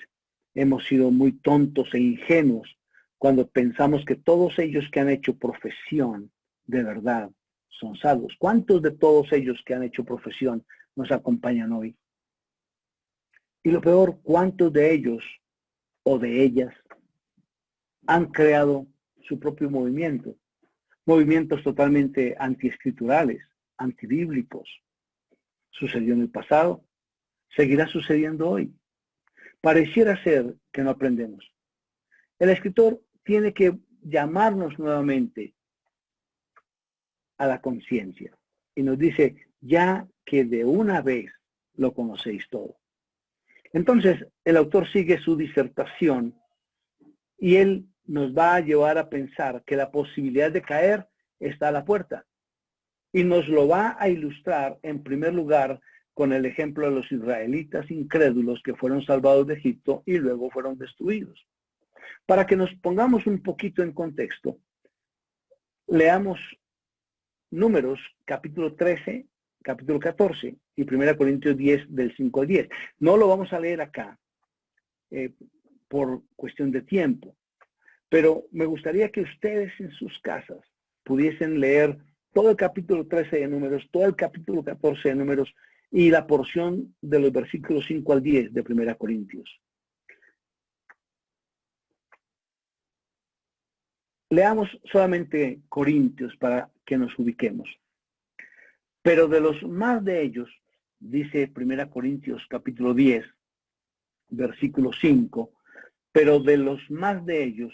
hemos sido muy tontos e ingenuos cuando pensamos que todos ellos que han hecho profesión de verdad son salvos. ¿Cuántos de todos ellos que han hecho profesión nos acompañan hoy? Y lo peor, ¿cuántos de ellos o de ellas han creado su propio movimiento? Movimientos totalmente antiescriturales, antibíblicos. Sucedió en el pasado, seguirá sucediendo hoy. Pareciera ser que no aprendemos. El escritor tiene que llamarnos nuevamente a la conciencia y nos dice, ya que de una vez lo conocéis todo. Entonces, el autor sigue su disertación y él nos va a llevar a pensar que la posibilidad de caer está a la puerta. Y nos lo va a ilustrar, en primer lugar, con el ejemplo de los israelitas incrédulos que fueron salvados de Egipto y luego fueron destruidos. Para que nos pongamos un poquito en contexto, leamos Números, capítulo 13, capítulo 14 y 1 Corintios 10, del 5 al 10. No lo vamos a leer acá por cuestión de tiempo, pero me gustaría que ustedes en sus casas pudiesen leer todo el capítulo 13 de Números, todo el capítulo 14 de Números y la porción de los versículos 5 al 10 de 1 Corintios. Leamos solamente Corintios para que nos ubiquemos. Pero de los más de ellos, dice 1 Corintios capítulo 10, versículo 5, pero de los más de ellos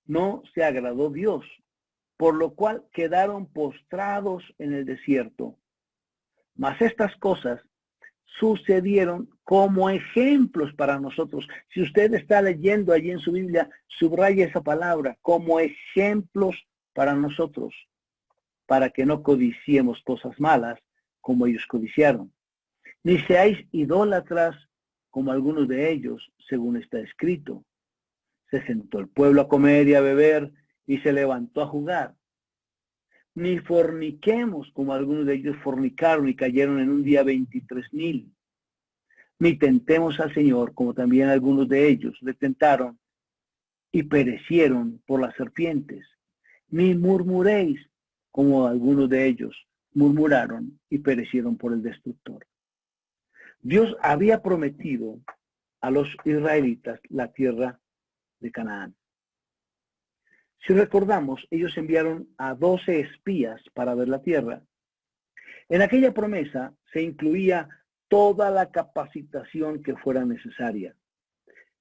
no se agradó Dios, por lo cual quedaron postrados en el desierto. Mas estas cosas sucedieron como ejemplos para nosotros. Si usted está leyendo allí en su Biblia, subraya esa palabra, como ejemplos para nosotros, para que no codiciemos cosas malas como ellos codiciaron. Ni seáis idólatras como algunos de ellos, según está escrito. Se sentó el pueblo a comer y a beber y se levantó a jugar. Ni forniquemos como algunos de ellos fornicaron y cayeron en un día 23,000. Ni tentemos al Señor como también algunos de ellos le tentaron y perecieron por las serpientes. Ni murmuréis como algunos de ellos murmuraron y perecieron por el destructor. Dios había prometido a los israelitas la tierra de Canaán. Si recordamos, ellos enviaron a 12 espías para ver la tierra. En aquella promesa se incluía toda la capacitación que fuera necesaria.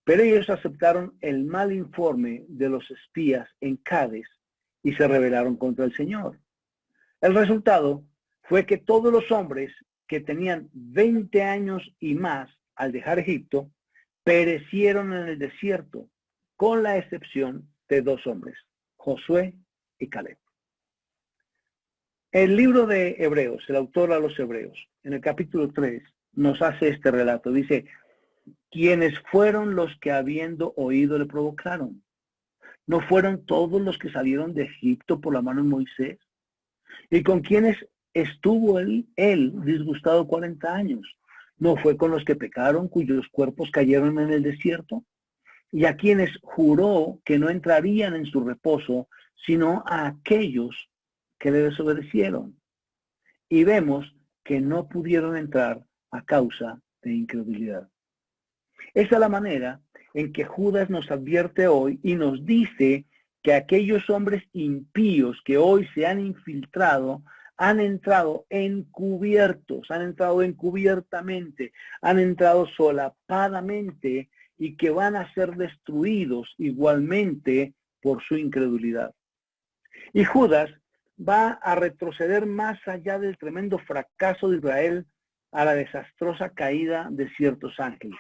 Pero ellos aceptaron el mal informe de los espías en Cades y se rebelaron contra el Señor. El resultado fue que todos los hombres que tenían 20 años y más al dejar Egipto perecieron en el desierto, con la excepción de 2 hombres, Josué y Caleb. El libro de Hebreos, el autor a los Hebreos, en el capítulo 3, nos hace este relato. Dice, quienes fueron los que habiendo oído le provocaron. ¿No fueron todos los que salieron de Egipto por la mano de Moisés? ¿Y con quienes estuvo él disgustado 40 años? ¿No fue con los que pecaron, cuyos cuerpos cayeron en el desierto? Y a quienes juró que no entrarían en su reposo, sino a aquellos que le desobedecieron. Y vemos que no pudieron entrar a causa de incredulidad. Esa es la manera en que Judas nos advierte hoy y nos dice que aquellos hombres impíos que hoy se han infiltrado han entrado encubiertos, han entrado encubiertamente, han entrado solapadamente y que van a ser destruidos igualmente por su incredulidad. Y Judas va a retroceder más allá del tremendo fracaso de Israel a la desastrosa caída de ciertos ángeles.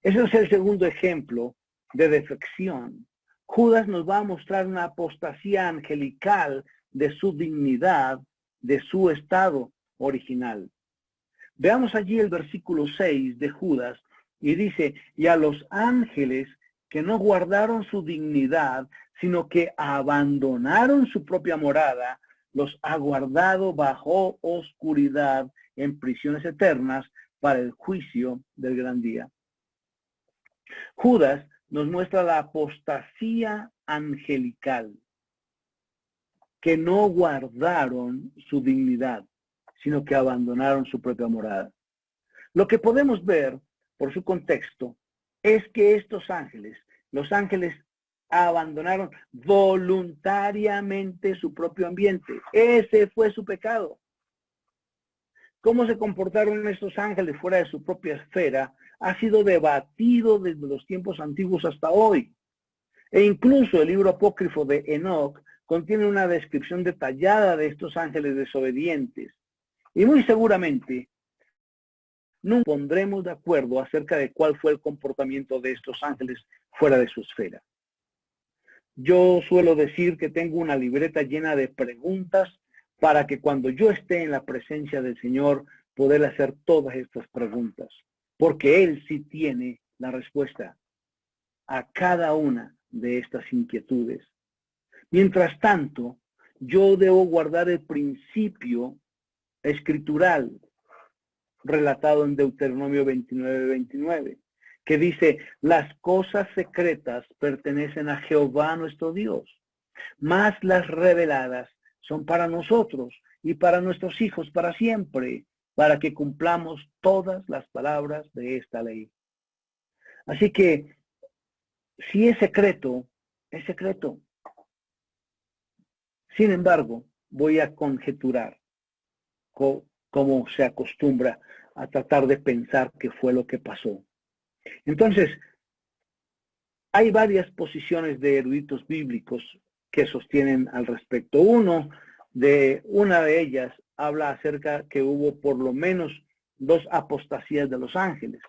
Ese es el segundo ejemplo de defección. Judas nos va a mostrar una apostasía angelical de su dignidad, de su estado original. Veamos allí el versículo 6 de Judas y dice, y a los ángeles que no guardaron su dignidad, sino que abandonaron su propia morada, los ha guardado bajo oscuridad en prisiones eternas para el juicio del gran día. Judas nos muestra la apostasía angelical, que no guardaron su dignidad, sino que abandonaron su propia morada. Lo que podemos ver por su contexto es que estos ángeles, los ángeles abandonaron voluntariamente su propio ambiente. Ese fue su pecado. ¿Cómo se comportaron estos ángeles fuera de su propia esfera? Ha sido debatido desde los tiempos antiguos hasta hoy. E incluso el libro apócrifo de Enoc contiene una descripción detallada de estos ángeles desobedientes. Y muy seguramente no nos pondremos de acuerdo acerca de cuál fue el comportamiento de estos ángeles fuera de su esfera. Yo suelo decir que tengo una libreta llena de preguntas para que cuando yo esté en la presencia del Señor poder hacer todas estas preguntas, porque Él sí tiene la respuesta a cada una de estas inquietudes. Mientras tanto, yo debo guardar el principio escritural relatado en Deuteronomio 29:29, que dice, las cosas secretas pertenecen a Jehová nuestro Dios, mas las reveladas son para nosotros y para nuestros hijos para siempre, para que cumplamos todas las palabras de esta ley. Así que, si es secreto, es secreto. Sin embargo, voy a conjeturar como se acostumbra a tratar de pensar qué fue lo que pasó. Entonces, hay varias posiciones de eruditos bíblicos que sostienen al respecto. Una de ellas habla acerca que hubo por lo menos 2 apostasías de los ángeles.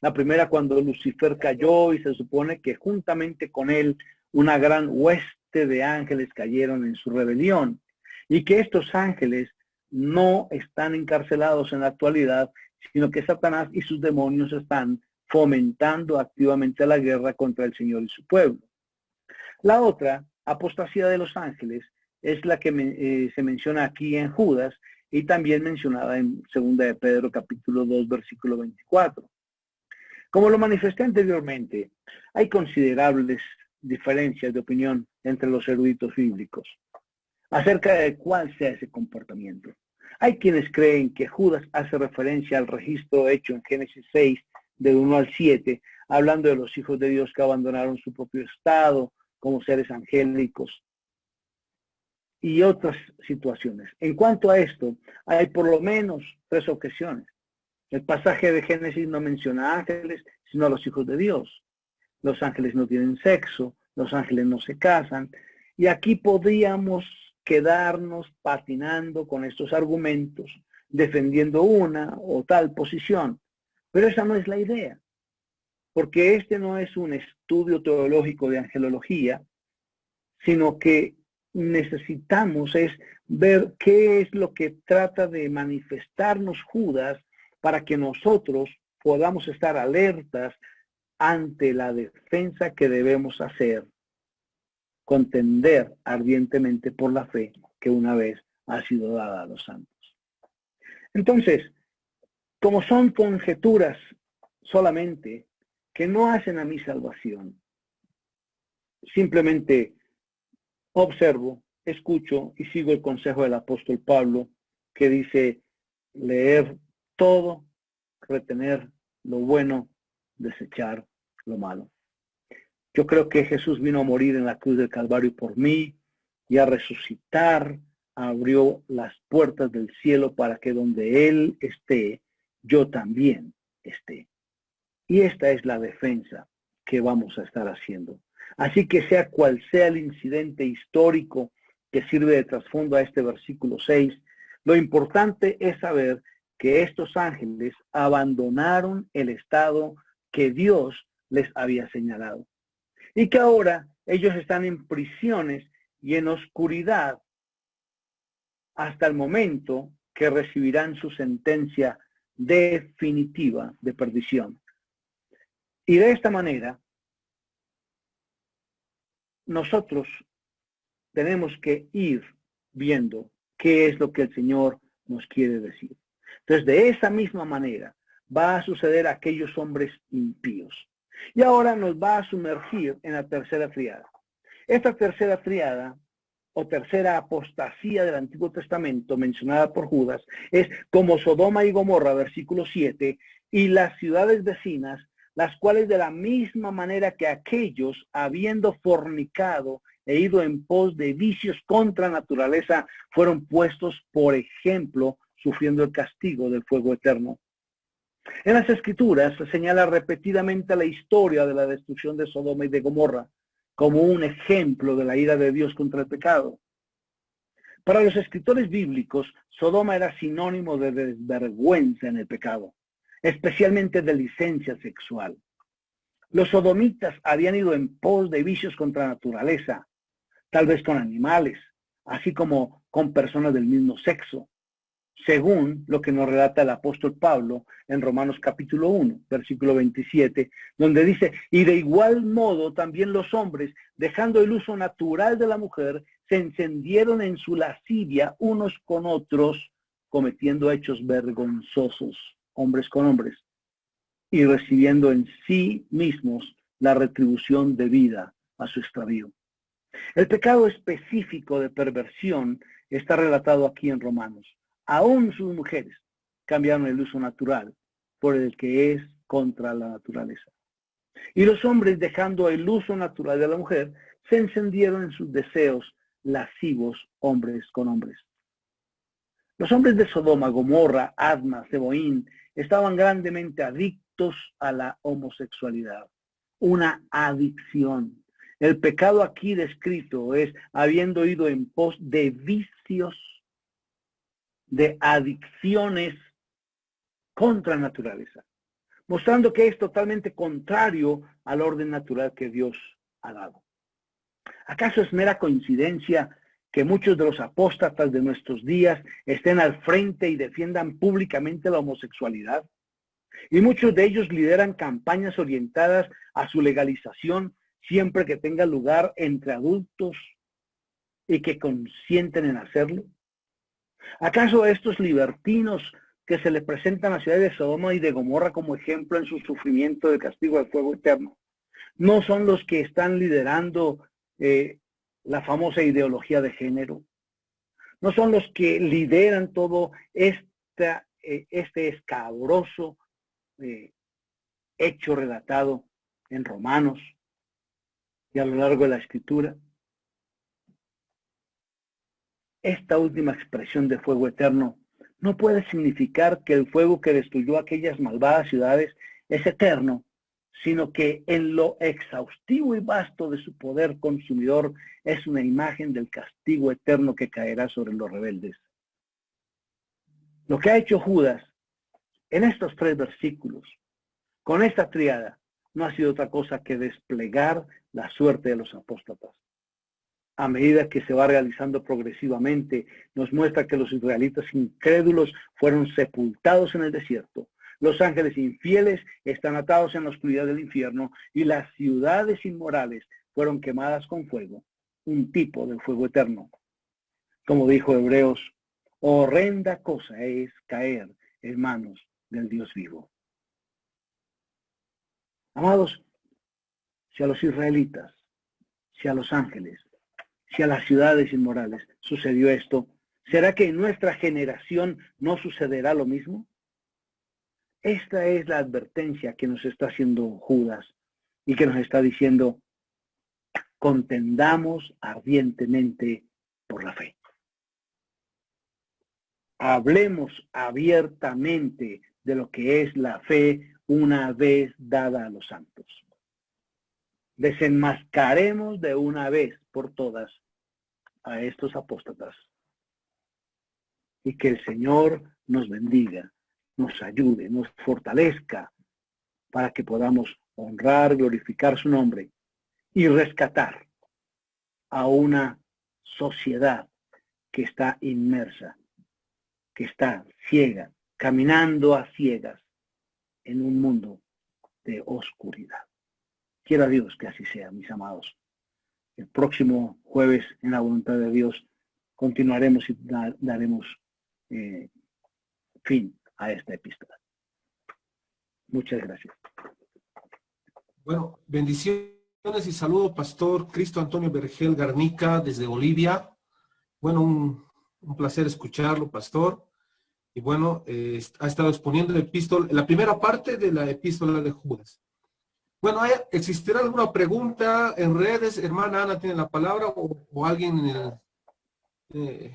La primera cuando Lucifer cayó y se supone que juntamente con él una gran hueste de ángeles cayeron en su rebelión y que estos ángeles no están encarcelados en la actualidad, sino que Satanás y sus demonios están fomentando activamente la guerra contra el Señor y su pueblo. La otra apostasía de los ángeles es la que se menciona aquí en Judas y también mencionada en 2 de Pedro capítulo 2 versículo 24. Como lo manifesté anteriormente, hay considerables diferencias de opinión entre los eruditos bíblicos. acerca de cuál sea ese comportamiento. Hay quienes creen que Judas hace referencia al registro hecho en Génesis 6, del 1 al 7, hablando de los hijos de Dios que abandonaron su propio estado como seres angélicos y otras situaciones. En cuanto a esto, hay por lo menos 3 objeciones. El pasaje de Génesis no menciona ángeles, sino a los hijos de Dios. Los ángeles no tienen sexo, los ángeles no se casan, y aquí podríamos quedarnos patinando con estos argumentos, defendiendo una o tal posición. Pero esa no es la idea, porque este no es un estudio teológico de angelología, sino que necesitamos es ver qué es lo que trata de manifestarnos Judas para que nosotros podamos estar alertas ante la defensa que debemos hacer, contender ardientemente por la fe que una vez ha sido dada a los santos. Entonces, como son conjeturas solamente que no hacen a mi salvación, simplemente observo, escucho y sigo el consejo del apóstol Pablo, que dice leer todo, retener lo bueno, desechar lo malo. Yo creo que Jesús vino a morir en la cruz del Calvario por mí y a resucitar, abrió las puertas del cielo para que donde Él esté, yo también esté. Y esta es la defensa que vamos a estar haciendo. Así que sea cual sea el incidente histórico que sirve de trasfondo a este versículo 6, lo importante es saber que estos ángeles abandonaron el estado que Dios les había señalado. Y que ahora ellos están en prisiones y en oscuridad hasta el momento que recibirán su sentencia definitiva de perdición. Y de esta manera, nosotros tenemos que ir viendo qué es lo que el Señor nos quiere decir. Entonces, de esa misma manera va a suceder a aquellos hombres impíos. Y ahora nos va a sumergir en la tercera triada. Esta tercera triada, o tercera apostasía del Antiguo Testamento, mencionada por Judas, es como Sodoma y Gomorra, versículo 7, y las ciudades vecinas, las cuales de la misma manera que aquellos, habiendo fornicado e ido en pos de vicios contra naturaleza, fueron puestos por ejemplo, sufriendo el castigo del fuego eterno. En las Escrituras se señala repetidamente la historia de la destrucción de Sodoma y de Gomorra como un ejemplo de la ira de Dios contra el pecado. Para los escritores bíblicos, Sodoma era sinónimo de desvergüenza en el pecado, especialmente de licencia sexual. Los sodomitas habían ido en pos de vicios contra naturaleza, tal vez con animales, así como con personas del mismo sexo, según lo que nos relata el apóstol Pablo en Romanos capítulo 1, versículo 27, donde dice, y de igual modo también los hombres, dejando el uso natural de la mujer, se encendieron en su lascivia unos con otros, cometiendo hechos vergonzosos, hombres con hombres, y recibiendo en sí mismos la retribución debida a su extravío. El pecado específico de perversión está relatado aquí en Romanos. Aún sus mujeres cambiaron el uso natural por el que es contra la naturaleza. Y los hombres, dejando el uso natural de la mujer, se encendieron en sus deseos lascivos hombres con hombres. Los hombres de Sodoma, Gomorra, Adma, Zeboín, estaban grandemente adictos a la homosexualidad. Una adicción. El pecado aquí descrito es habiendo ido en pos de vicios, de adicciones contra naturaleza, mostrando que es totalmente contrario al orden natural que Dios ha dado. ¿Acaso es mera coincidencia que muchos de los apóstatas de nuestros días estén al frente y defiendan públicamente la homosexualidad? Y muchos de ellos lideran campañas orientadas a su legalización siempre que tenga lugar entre adultos y que consienten en hacerlo. ¿Acaso estos libertinos que se les presentan a la ciudad de Sodoma y de Gomorra como ejemplo en su sufrimiento de castigo del fuego eterno, no son los que están liderando la famosa ideología de género? no son los que lideran todo este escabroso hecho relatado en Romanos y a lo largo de la Escritura. Esta última expresión de fuego eterno no puede significar que el fuego que destruyó aquellas malvadas ciudades es eterno, sino que en lo exhaustivo y vasto de su poder consumidor es una imagen del castigo eterno que caerá sobre los rebeldes. Lo que ha hecho Judas en estos 3 versículos, con esta tríada, no ha sido otra cosa que desplegar la suerte de los apóstatas. A medida que se va realizando progresivamente, nos muestra que los israelitas incrédulos fueron sepultados en el desierto. Los ángeles infieles están atados en la oscuridad del infierno y las ciudades inmorales fueron quemadas con fuego, un tipo del fuego eterno. Como dijo Hebreos, horrenda cosa es caer en manos del Dios vivo. Amados, si a los israelitas, si a los ángeles, si a las ciudades inmorales sucedió esto, ¿será que en nuestra generación no sucederá lo mismo? Esta es la advertencia que nos está haciendo Judas y que nos está diciendo, contendamos ardientemente por la fe. Hablemos abiertamente de lo que es la fe una vez dada a los santos. Desenmascaremos de una vez por todas a estos apóstatas. Y que el Señor nos bendiga, nos ayude, nos fortalezca para que podamos honrar, glorificar su nombre y rescatar a una sociedad que está inmersa, que está ciega, caminando a ciegas en un mundo de oscuridad. Quiera Dios que así sea, mis amados. El próximo jueves, en la voluntad de Dios, continuaremos y daremos fin a esta epístola. Muchas gracias. Bueno, bendiciones y saludo, Pastor Cristo Antonio Vergel Garnica, desde Bolivia. Bueno, un placer escucharlo, Pastor. Y bueno, ha estado exponiendo la primera parte de la epístola de Judas. Bueno, ¿existirá alguna pregunta en redes? Hermana Ana tiene la palabra o alguien que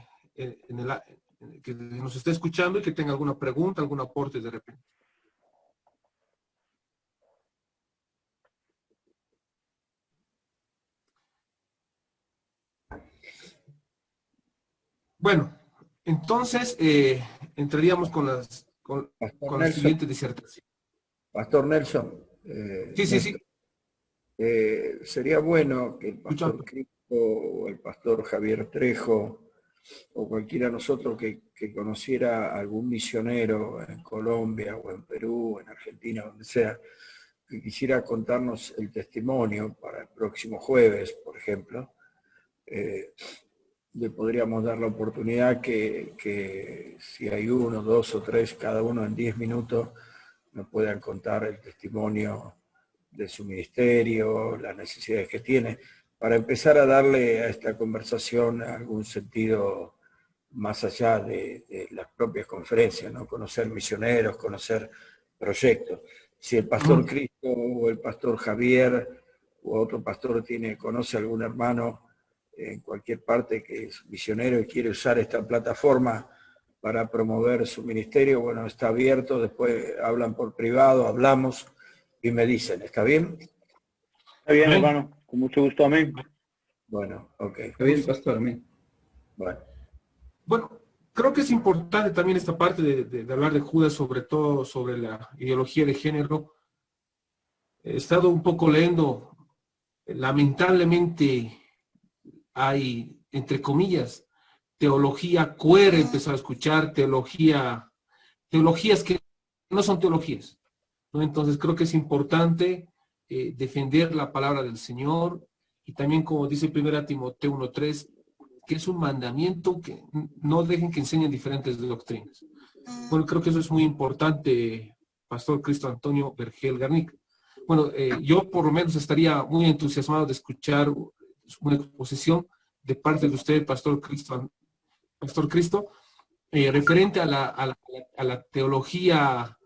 nos esté escuchando y que tenga alguna pregunta, algún aporte de repente. Bueno, entonces entraríamos con la siguiente disertación. Pastor Nelson. Sí. Sería bueno que el pastor Cristo o el pastor Javier Trejo o cualquiera de nosotros que conociera algún misionero en Colombia o en Perú, en Argentina, donde sea, que quisiera contarnos el testimonio para el próximo jueves, por ejemplo, le podríamos dar la oportunidad que si hay 1, 2 o 3, cada uno en 10 minutos, nos puedan contar el testimonio de su ministerio, las necesidades que tiene, para empezar a darle a esta conversación algún sentido más allá de las propias conferencias, ¿no? Conocer misioneros, conocer proyectos. Si el pastor Cristo o el pastor Javier o otro pastor conoce a algún hermano en cualquier parte que es misionero y quiere usar esta plataforma para promover su ministerio, bueno, está abierto, después hablan por privado, hablamos y me dicen, ¿está bien? Está bien, hermano, con mucho gusto, amén. Bueno, ok. Está bien, pastor, amén. Bueno, creo que es importante también esta parte de hablar de Judas, sobre todo sobre la ideología de género. He estado un poco leyendo, lamentablemente hay, entre comillas, teología queer, he empezado a escuchar teologías que no son teologías, ¿no? Entonces creo que es importante defender la palabra del Señor y también, como dice 1 Timoteo 1:3, que es un mandamiento que no dejen que enseñen diferentes doctrinas. Bueno, creo que eso es muy importante, Pastor Cristo Antonio Vergel Garnica. Bueno, yo por lo menos estaría muy entusiasmado de escuchar una exposición de parte de usted, Pastor Cristo Pastor Cristo, referente a la teología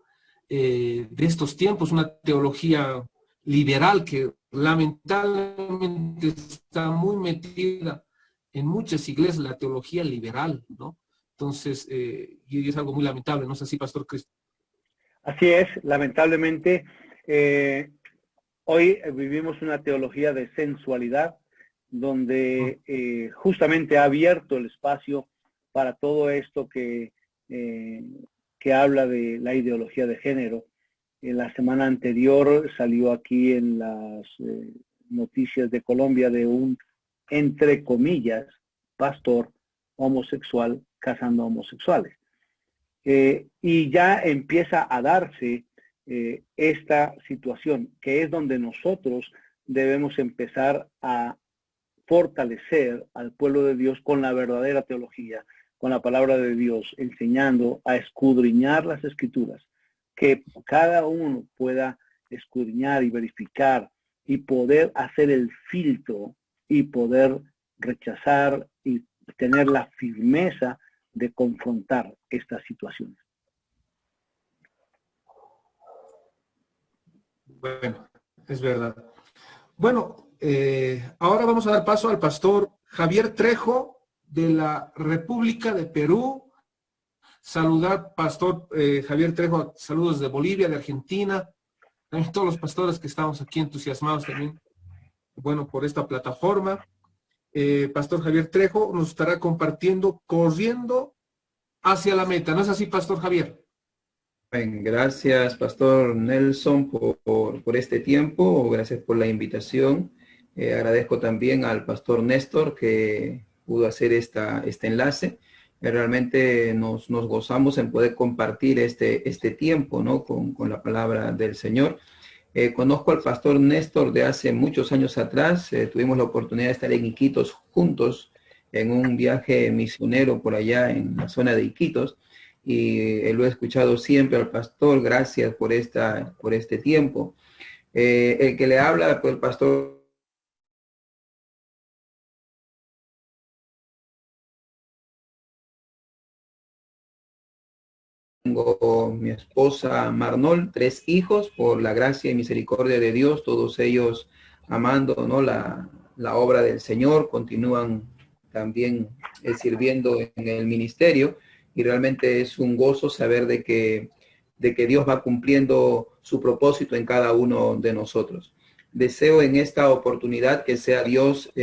de estos tiempos, una teología liberal que lamentablemente está muy metida en muchas iglesias, la teología liberal, ¿no? Entonces, y es algo muy lamentable, ¿no es así, Pastor Cristo? Así es, lamentablemente, hoy vivimos una teología de sensualidad, donde justamente ha abierto el espacio para todo esto que habla de la ideología de género. En la semana anterior salió aquí en las noticias de Colombia de un, entre comillas, pastor homosexual casando homosexuales. Y ya empieza a darse esta situación, que es donde nosotros debemos empezar a fortalecer al pueblo de Dios con la verdadera teología, con la palabra de Dios, enseñando a escudriñar las Escrituras, que cada uno pueda escudriñar y verificar y poder hacer el filtro y poder rechazar y tener la firmeza de confrontar estas situaciones. Bueno, es verdad. Bueno, ahora vamos a dar paso al pastor Javier Trejo de la República de Perú. Saludar, pastor Javier Trejo, saludos de Bolivia, de Argentina, también todos los pastores que estamos aquí entusiasmados también, bueno, por esta plataforma. Pastor Javier Trejo nos estará compartiendo Corriendo hacia la meta. ¿No es así, Pastor Javier? Bien, gracias, Pastor Nelson, por este tiempo. Gracias por la invitación. Agradezco también al Pastor Néstor que pudo hacer este enlace. Realmente nos gozamos en poder compartir este tiempo, ¿no? con la palabra del Señor. Conozco al Pastor Néstor de hace muchos años atrás. Tuvimos la oportunidad de estar en Iquitos juntos en un viaje misionero por allá en la zona de Iquitos. Y lo he escuchado siempre al pastor. Gracias por este tiempo. El que le habla, pues, el pastor tengo mi esposa Marnol, 3 hijos, por la gracia y misericordia de Dios, todos ellos amando, ¿no? la obra del Señor, continúan también sirviendo en el ministerio. Y realmente es un gozo saber de que Dios va cumpliendo su propósito en cada uno de nosotros. Deseo en esta oportunidad que sea Dios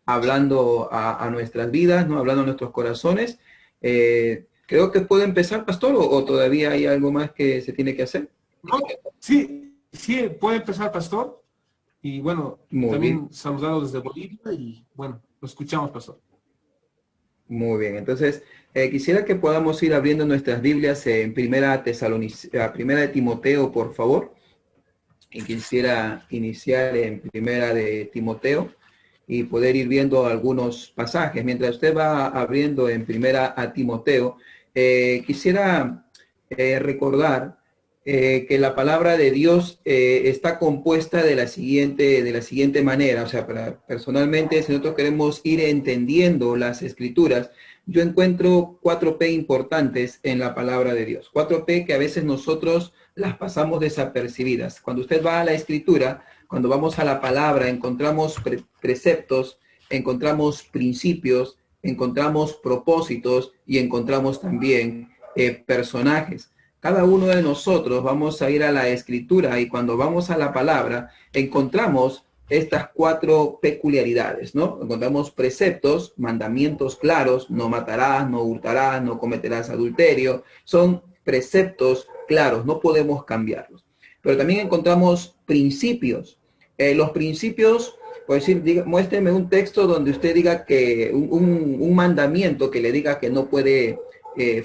hablando a nuestras vidas, ¿no? Hablando a nuestros corazones. Creo que puede empezar, pastor, o todavía hay algo más que se tiene que hacer. Sí, puede empezar, pastor. Y bueno, Muy también bien. saludados desde Bolivia y bueno, lo escuchamos, pastor. Muy bien, entonces quisiera que podamos ir abriendo nuestras Biblias en Primera de Timoteo, por favor. Y quisiera iniciar en Primera de Timoteo y poder ir viendo algunos pasajes. Mientras usted va abriendo en Primera a Timoteo, quisiera recordar que la palabra de Dios está compuesta de la siguiente manera. O sea, personalmente, si nosotros queremos ir entendiendo las escrituras, yo encuentro 4P importantes en la palabra de Dios. 4P que a veces nosotros las pasamos desapercibidas. Cuando usted va a la escritura, cuando vamos a la palabra, encontramos preceptos, encontramos principios, encontramos propósitos y encontramos también personajes. Cada uno de nosotros vamos a ir a la escritura y cuando vamos a la palabra encontramos estas 4 peculiaridades, ¿no? Encontramos preceptos, mandamientos claros: no matarás, no hurtarás, no cometerás adulterio. Son preceptos claros, no podemos cambiarlos. Pero también encontramos principios. Los principios, por decir, muéstreme un texto donde usted diga que un mandamiento que le diga que no puede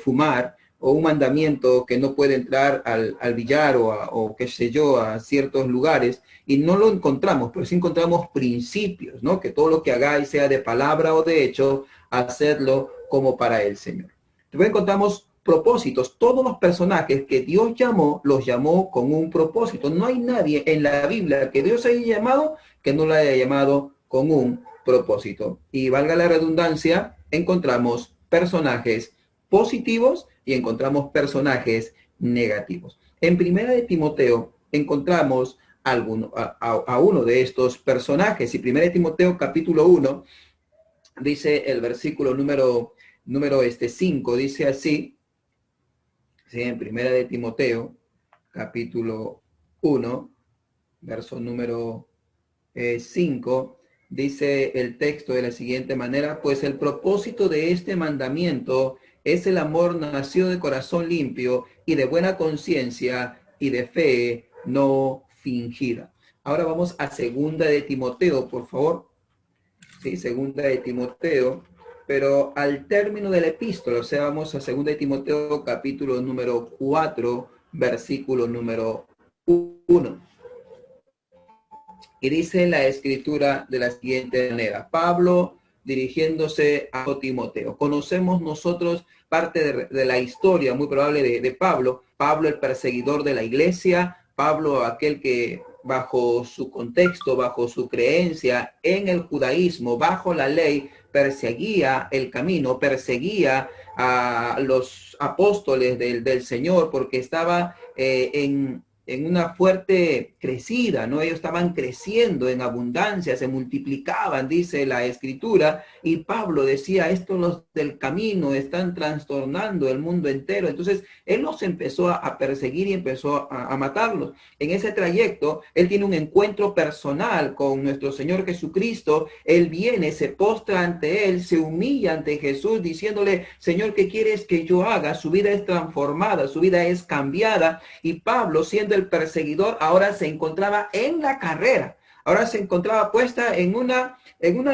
fumar, o un mandamiento que no puede entrar al billar o qué sé yo, a ciertos lugares, y no lo encontramos, pero sí encontramos principios, ¿no? Que todo lo que hagáis, sea de palabra o de hecho, hacedlo como para el Señor. Después encontramos propósitos. Todos los personajes que Dios llamó, los llamó con un propósito. No hay nadie en la Biblia que Dios haya llamado que no lo haya llamado con un propósito. Y valga la redundancia, encontramos personajes positivos y encontramos personajes negativos. En Primera de Timoteo encontramos a uno de estos personajes. Y Primera de Timoteo capítulo 1 dice el versículo número 5, dice así, ¿sí? En Primera de Timoteo capítulo 1, verso número 5, dice el texto de la siguiente manera: pues el propósito de este mandamiento es el amor nacido de corazón limpio y de buena conciencia y de fe no fingida. Ahora vamos a Segunda de Timoteo, por favor. Sí, Segunda de Timoteo, pero al término de la epístola, o sea, vamos a Segunda de Timoteo capítulo número 4, versículo número 1. Y dice la escritura de la siguiente manera: Pablo dirigiéndose a Timoteo. Conocemos nosotros parte de la historia muy probable de Pablo. Pablo, el perseguidor de la iglesia. Pablo, aquel que bajo su contexto, bajo su creencia en el judaísmo, bajo la ley, perseguía el camino, perseguía a los apóstoles del Señor, porque estaba en una fuerte crecida, ¿no? Ellos estaban creciendo en abundancia, se multiplicaban, dice la escritura, y Pablo decía: estos los del camino están trastornando el mundo entero. Entonces, él los empezó a perseguir y empezó a matarlos. En ese trayecto, él tiene un encuentro personal con nuestro Señor Jesucristo. Él viene, se postra ante él, se humilla ante Jesús, diciéndole: Señor, ¿qué quieres que yo haga? Su vida es transformada, su vida es cambiada. Y Pablo, siendo el perseguidor, ahora se encontraba en la carrera, ahora se encontraba puesta en una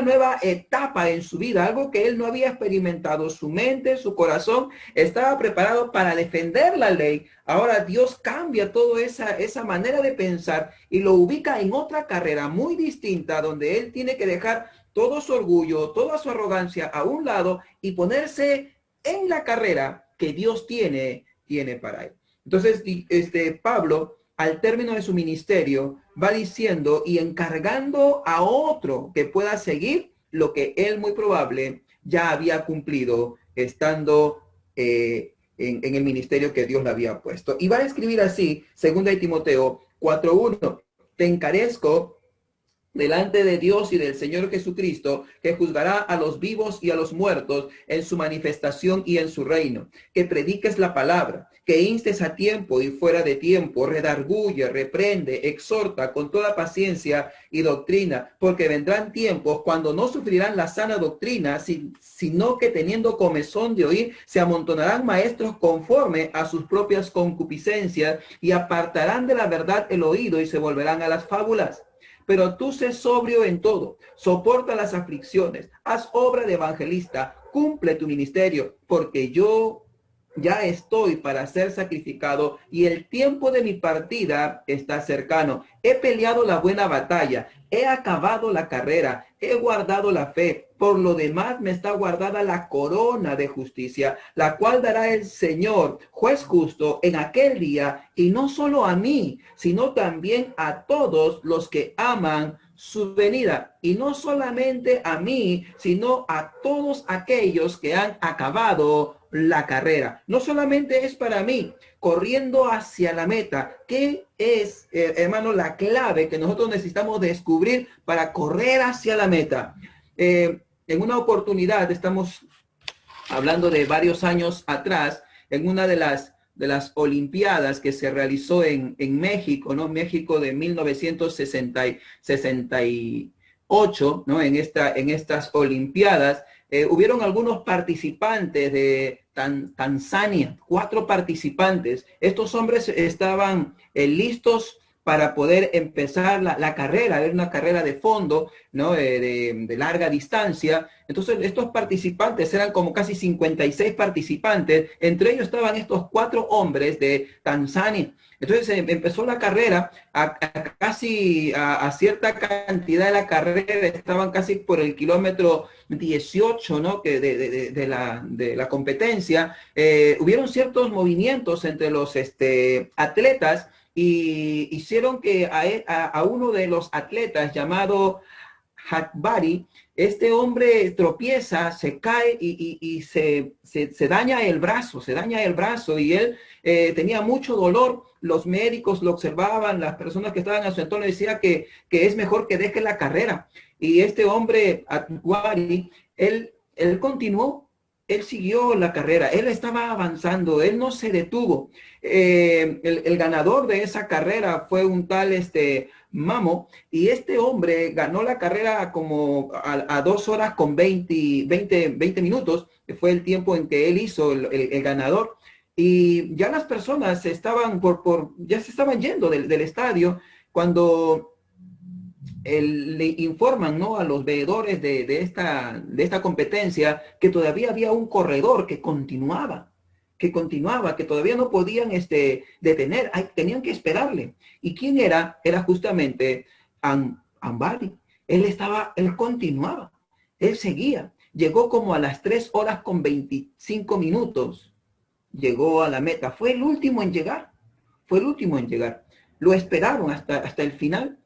nueva etapa en su vida, algo que él no había experimentado. Su mente, su corazón estaba preparado para defender la ley. Ahora Dios cambia toda esa manera de pensar y lo ubica en otra carrera muy distinta, donde él tiene que dejar todo su orgullo, toda su arrogancia a un lado y ponerse en la carrera que Dios tiene para él. Entonces, Pablo, al término de su ministerio, va diciendo y encargando a otro que pueda seguir lo que él muy probable ya había cumplido estando en el ministerio que Dios le había puesto. Y va a escribir así, 2 de Timoteo 4:1: te encarezco delante de Dios y del Señor Jesucristo, que juzgará a los vivos y a los muertos en su manifestación y en su reino, que prediques la palabra, que instes a tiempo y fuera de tiempo, redarguye, reprende, exhorta con toda paciencia y doctrina, porque vendrán tiempos cuando no sufrirán la sana doctrina, sino que teniendo comezón de oír, se amontonarán maestros conforme a sus propias concupiscencias y apartarán de la verdad el oído y se volverán a las fábulas. Pero tú sé sobrio en todo, soporta las aflicciones, haz obra de evangelista, cumple tu ministerio, porque yo ya estoy para ser sacrificado y el tiempo de mi partida está cercano. He peleado la buena batalla, he acabado la carrera, he guardado la fe. Por lo demás me está guardada la corona de justicia, la cual dará el Señor, juez justo, en aquel día, y no solo a mí, sino también a todos los que aman su venida. Y no solamente a mí, sino a todos aquellos que han acabado la carrera. No solamente es para mí, corriendo hacia la meta. ¿Qué es, hermano, la clave que nosotros necesitamos descubrir para correr hacia la meta? En una oportunidad, estamos hablando de varios años atrás, en una de las Olimpiadas que se realizó en México, ¿no? México de 1968, ¿no? En estas Olimpiadas, hubieron algunos participantes de Tanzania, 4 participantes. Estos hombres estaban listos para poder empezar la carrera. Era una carrera de fondo, ¿no? De larga distancia. Entonces, estos participantes eran como casi 56 participantes. Entre ellos estaban estos 4 hombres de Tanzania. Entonces, empezó la carrera casi a cierta cantidad de la carrera. Estaban casi por el kilómetro 18, ¿no? Que de la competencia. Hubieron ciertos movimientos entre los atletas y hicieron que a uno de los atletas llamado Hakbari, este hombre tropieza, se cae y se daña el brazo, y él tenía mucho dolor. Los médicos lo observaban, las personas que estaban a su entorno decían que es mejor que deje la carrera. Y este hombre, Hakbari, él continuó, él siguió la carrera, él estaba avanzando, él no se detuvo. El ganador de esa carrera fue un tal Mamo, y este hombre ganó la carrera como a 2 horas con 20 minutos, que fue el tiempo en que él hizo el ganador. Y ya las personas estaban ya se estaban yendo del estadio cuando le informan, ¿no?, a los veedores de esta competencia que todavía había un corredor que continuaba, que todavía no podían detener, tenían que esperarle. ¿Y quién era? Era justamente Ambari. Él continuaba, él seguía. Llegó como a las 3 horas con 25 minutos. Llegó a la meta. Fue el último en llegar. Lo esperaron hasta el final.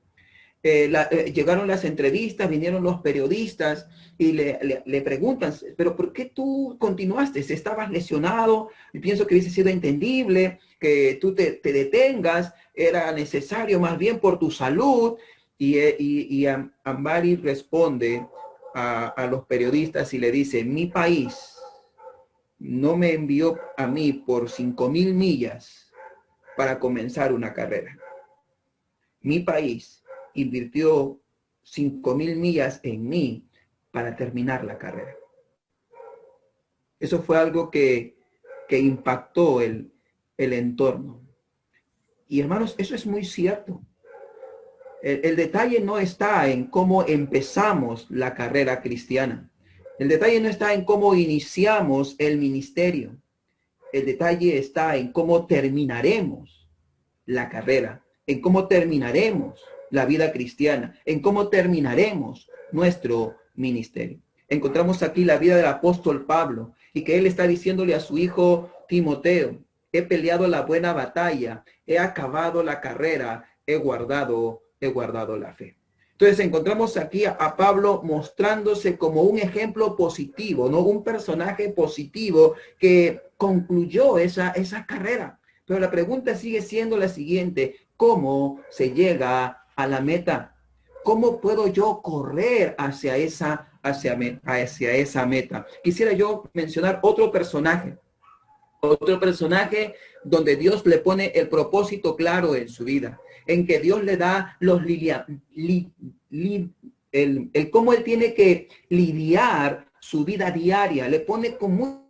Llegaron las entrevistas, vinieron los periodistas y le preguntan, pero ¿por qué tú continuaste? ¿Estabas lesionado? Y pienso que hubiese sido entendible que tú te detengas, era necesario más bien por tu salud. Y Ambari responde a los periodistas y le dice, mi país no me envió a mí por 5,000 millas para comenzar una carrera. Mi país invirtió 5,000 millas en mí para terminar la carrera. Eso fue algo que impactó el entorno. Y hermanos, eso es muy cierto. El detalle no está en cómo empezamos la carrera cristiana. El detalle no está en cómo iniciamos el ministerio. El detalle está en cómo terminaremos la carrera, en cómo terminaremos la vida cristiana, en cómo terminaremos nuestro ministerio. Encontramos aquí la vida del apóstol Pablo y que él está diciéndole a su hijo Timoteo, he peleado la buena batalla, he acabado la carrera, he guardado la fe. Entonces encontramos aquí a Pablo mostrándose como un ejemplo positivo, ¿no? Un personaje positivo que concluyó esa carrera. Pero la pregunta sigue siendo la siguiente, ¿cómo se llega a la meta? ¿Cómo puedo yo correr hacia esa meta? Quisiera yo mencionar otro personaje donde Dios le pone el propósito claro en su vida, en que Dios le da el cómo él tiene que lidiar su vida diaria, le pone como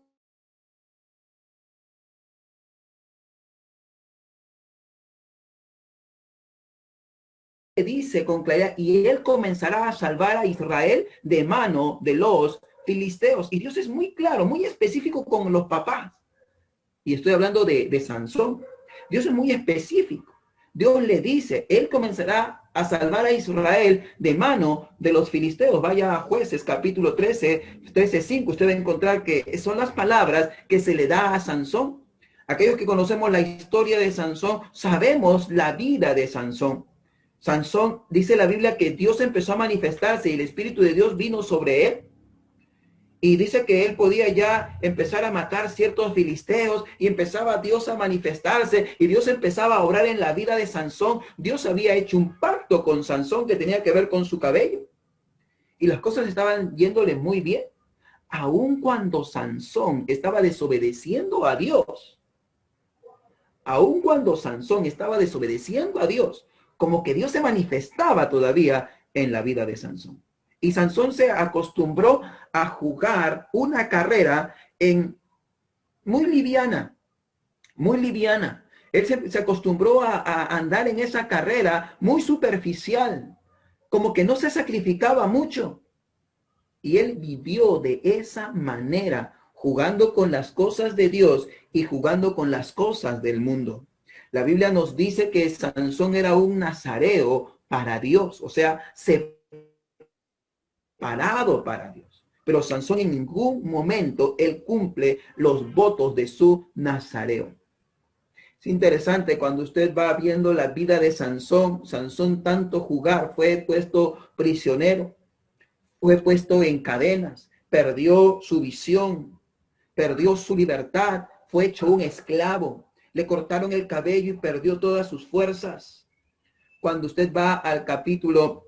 dice con claridad, y él comenzará a salvar a Israel de mano de los filisteos. Y Dios es muy claro, muy específico con los papás. Y estoy hablando de Sansón. Dios es muy específico. Dios le dice, él comenzará a salvar a Israel de mano de los filisteos. Vaya a Jueces, capítulo 13:5. Usted va a encontrar que son las palabras que se le da a Sansón. Aquellos que conocemos la historia de Sansón, sabemos la vida de Sansón. Sansón, dice la Biblia que Dios empezó a manifestarse y el Espíritu de Dios vino sobre él. Y dice que él podía ya empezar a matar ciertos filisteos y empezaba Dios a manifestarse y Dios empezaba a obrar en la vida de Sansón. Dios había hecho un pacto con Sansón que tenía que ver con su cabello. Y las cosas estaban yéndole muy bien. Aun cuando Sansón estaba desobedeciendo a Dios. Aun cuando Sansón estaba desobedeciendo a Dios, como que Dios se manifestaba todavía en la vida de Sansón. Y Sansón se acostumbró a jugar una carrera muy liviana. Él se acostumbró a andar en esa carrera muy superficial, como que no se sacrificaba mucho. Y él vivió de esa manera, jugando con las cosas de Dios y jugando con las cosas del mundo. La Biblia nos dice que Sansón era un nazareo para Dios, o sea, separado para Dios. Pero Sansón en ningún momento él cumple los votos de su nazareo. Es interesante cuando usted va viendo la vida de Sansón. Sansón tanto jugar, fue puesto prisionero. fue puesto en cadenas, perdió su visión, perdió su libertad, fue hecho un esclavo, le cortaron el cabello y perdió todas sus fuerzas. Cuando usted va al capítulo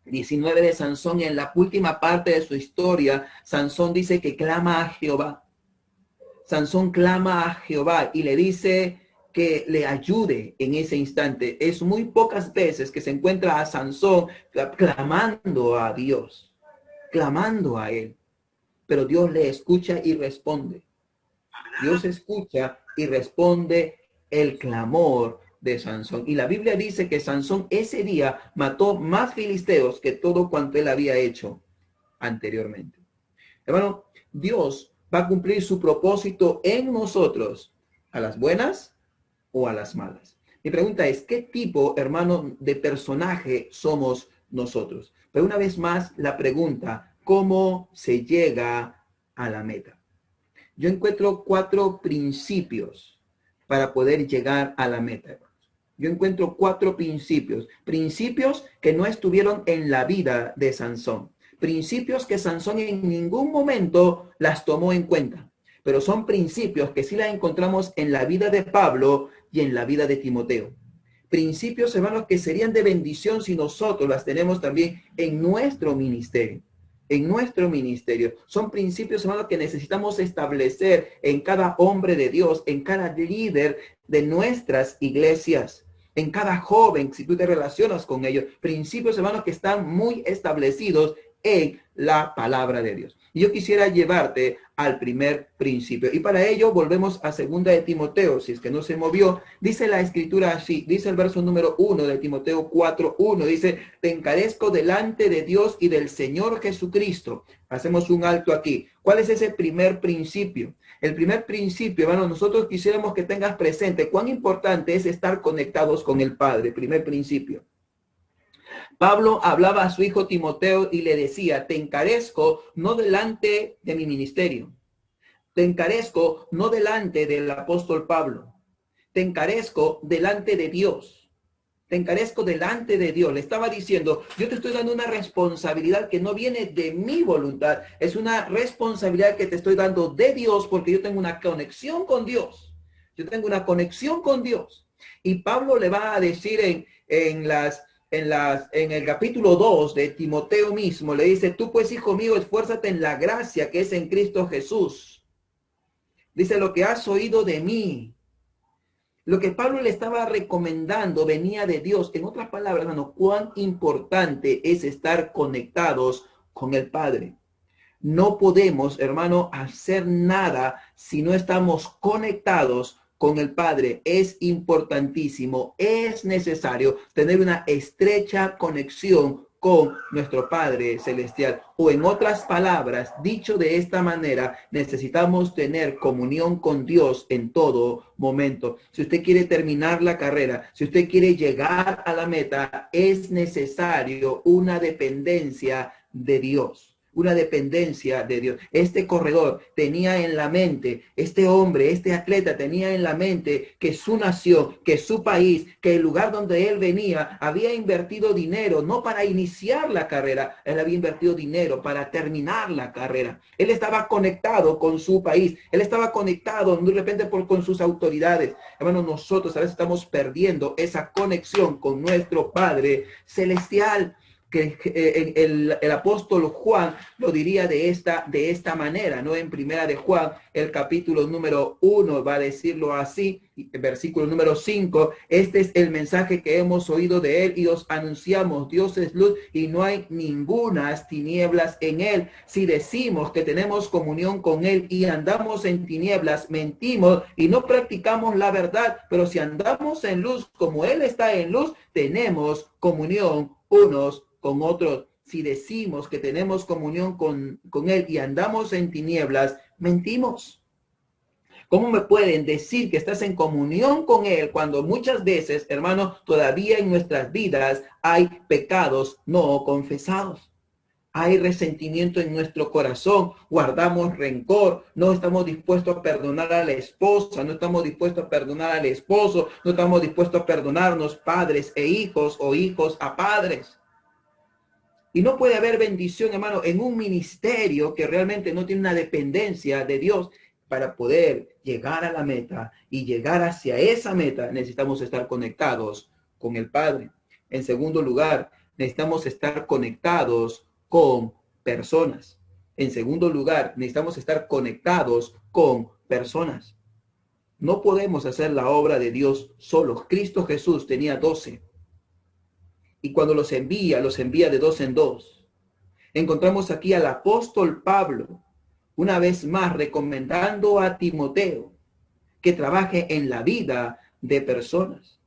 19 de Sansón, en la última parte de su historia, Sansón dice que clama a Jehová. Sansón clama a Jehová y le dice que le ayude en ese instante. Es muy pocas veces que se encuentra a Sansón clamando a Dios, clamando a él. Pero Dios le escucha y responde. Dios escucha y responde el clamor de Sansón. Y la Biblia dice que Sansón ese día mató más filisteos que todo cuanto él había hecho anteriormente. Hermano, Dios va a cumplir su propósito en nosotros, a las buenas o a las malas. Mi pregunta es, ¿qué tipo, hermano, de personaje somos nosotros? Pero una vez más, la pregunta, ¿cómo se llega a la meta? Yo encuentro 4 principios para poder llegar a la meta. Yo encuentro 4 principios que no estuvieron en la vida de Sansón. Principios que Sansón en ningún momento las tomó en cuenta, pero son principios que sí las encontramos en la vida de Pablo y en la vida de Timoteo. Principios, hermanos, que serían de bendición si nosotros las tenemos también en nuestro ministerio. En nuestro ministerio. Son principios, hermanos, que necesitamos establecer en cada hombre de Dios, en cada líder de nuestras iglesias, en cada joven, si tú te relacionas con ellos. Principios, hermanos, que están muy establecidos en la palabra de Dios. Y yo quisiera llevarte al primer principio. Y para ello volvemos a 2 de Timoteo, si es que no se movió. Dice la escritura así, dice el verso número 1 de Timoteo 4:1, dice, te encarezco delante de Dios y del Señor Jesucristo. Hacemos un alto aquí. ¿Cuál es ese primer principio? El primer principio, hermano, nosotros quisiéramos que tengas presente cuán importante es estar conectados con el Padre. Primer principio. Pablo hablaba a su hijo Timoteo y le decía, te encarezco no delante de mi ministerio, te encarezco no delante del apóstol Pablo, te encarezco delante de Dios, te encarezco delante de Dios. Le estaba diciendo, yo te estoy dando una responsabilidad que no viene de mi voluntad, es una responsabilidad que te estoy dando de Dios porque yo tengo una conexión con Dios, yo tengo una conexión con Dios. Y Pablo le va a decir en el capítulo 2 de Timoteo mismo, le dice, tú pues, hijo mío, esfuérzate en la gracia que es en Cristo Jesús. Dice, lo que has oído de mí. Lo que Pablo le estaba recomendando venía de Dios. En otras palabras, hermano, cuán importante es estar conectados con el Padre. No podemos, hermano, hacer nada si no estamos conectados con el Padre. Es importantísimo, es necesario tener una estrecha conexión con nuestro Padre Celestial. O en otras palabras, dicho de esta manera, necesitamos tener comunión con Dios en todo momento. Si usted quiere terminar la carrera, si usted quiere llegar a la meta, es necesario una dependencia de Dios. Una dependencia de Dios. Este corredor tenía en la mente, este hombre, este atleta tenía en la mente que su nación, que su país, que el lugar donde él venía, había invertido dinero, no para iniciar la carrera, él había invertido dinero para terminar la carrera. Él estaba conectado con su país, él estaba conectado de repente con sus autoridades. Hermanos, nosotros a veces estamos perdiendo esa conexión con nuestro Padre Celestial. Que el apóstol Juan lo diría de esta manera, ¿no? En primera de Juan, el capítulo número 1, va a decirlo así, versículo número 5, este es el mensaje que hemos oído de él y os anunciamos, Dios es luz y no hay ningunas tinieblas en él. Si decimos que tenemos comunión con él y andamos en tinieblas, mentimos y no practicamos la verdad, pero si andamos en luz como él está en luz, tenemos comunión unos con otros. Si decimos que tenemos comunión con él y andamos en tinieblas, mentimos. ¿Cómo me pueden decir que estás en comunión con él cuando muchas veces, hermanos, todavía en nuestras vidas hay pecados no confesados? Hay resentimiento en nuestro corazón, guardamos rencor, no estamos dispuestos a perdonar a la esposa, no estamos dispuestos a perdonar al esposo, no estamos dispuestos a perdonarnos padres e hijos o hijos a padres. Y no puede haber bendición, hermano, en un ministerio que realmente no tiene una dependencia de Dios. Para poder llegar a la meta y llegar hacia esa meta, necesitamos estar conectados con el Padre. En segundo lugar, necesitamos estar conectados con personas. En segundo lugar, necesitamos estar conectados con personas. No podemos hacer la obra de Dios solos. Cristo Jesús tenía 12. Y cuando los envía de dos en dos. Encontramos aquí al apóstol Pablo, una vez más recomendando a Timoteo que trabaje en la vida de personas.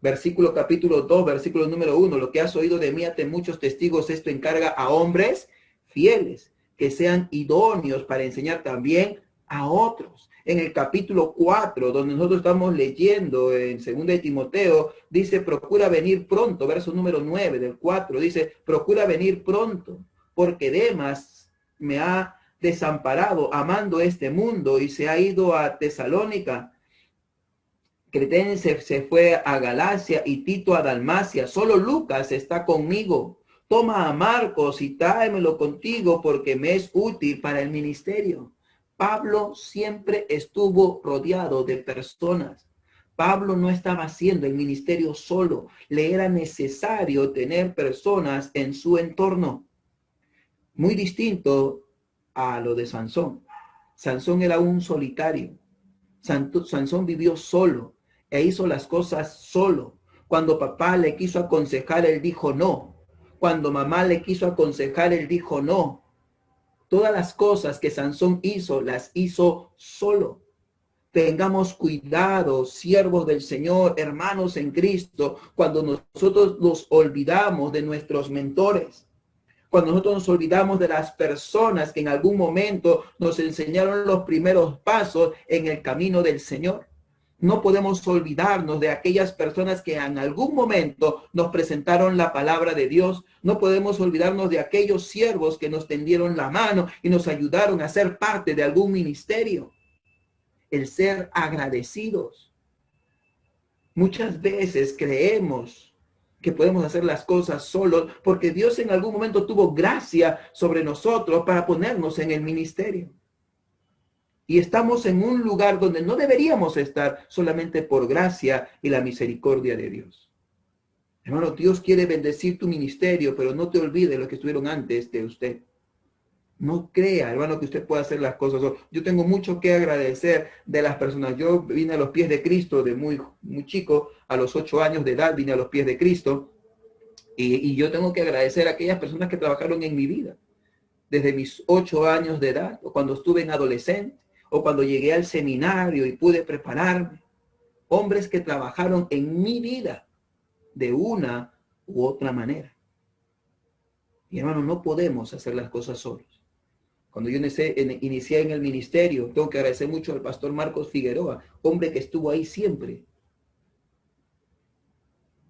Versículo capítulo 2, versículo número 1. Lo que has oído de mí ante muchos testigos, esto encarga a hombres fieles, que sean idóneos para enseñar también a otros. En el capítulo 4, donde nosotros estamos leyendo en 2 de Timoteo, dice, procura venir pronto. Verso número 9 del 4, dice, procura venir pronto, porque Demas me ha desamparado amando este mundo y se ha ido a Tesalónica. Cretense se fue a Galacia y Tito a Dalmacia. Solo Lucas está conmigo. Toma a Marcos y tráemelo contigo porque me es útil para el ministerio. Pablo siempre estuvo rodeado de personas. Pablo no estaba haciendo el ministerio solo. Le era necesario tener personas en su entorno. Muy distinto a lo de Sansón. Sansón era un solitario. Sansón vivió solo e hizo las cosas solo. Cuando papá le quiso aconsejar, él dijo no. Cuando mamá le quiso aconsejar, él dijo no. Todas las cosas que Sansón hizo, las hizo solo. Tengamos cuidado, siervos del Señor, hermanos en Cristo, cuando nosotros nos olvidamos de nuestros mentores. Cuando nosotros nos olvidamos de las personas que en algún momento nos enseñaron los primeros pasos en el camino del Señor. No podemos olvidarnos de aquellas personas que en algún momento nos presentaron la palabra de Dios. No podemos olvidarnos de aquellos siervos que nos tendieron la mano y nos ayudaron a ser parte de algún ministerio. El ser agradecidos. Muchas veces creemos que podemos hacer las cosas solos porque Dios en algún momento tuvo gracia sobre nosotros para ponernos en el ministerio. Y estamos en un lugar donde no deberíamos estar solamente por gracia y la misericordia de Dios. Hermano, Dios quiere bendecir tu ministerio, pero no te olvides los que estuvieron antes de usted. No crea, hermano, que usted pueda hacer las cosas solo. Yo tengo mucho que agradecer de las personas. Yo vine a los pies de Cristo de muy chico, a los 8 años de edad vine a los pies de Cristo. Y yo tengo que agradecer a aquellas personas que trabajaron en mi vida. Desde mis 8 años de edad, o cuando estuve en adolescente, o cuando llegué al seminario y pude prepararme. Hombres que trabajaron en mi vida de una u otra manera. Y hermano, no podemos hacer las cosas solos. Cuando yo inicié en el ministerio, tengo que agradecer mucho al pastor Marcos Figueroa, hombre que estuvo ahí siempre.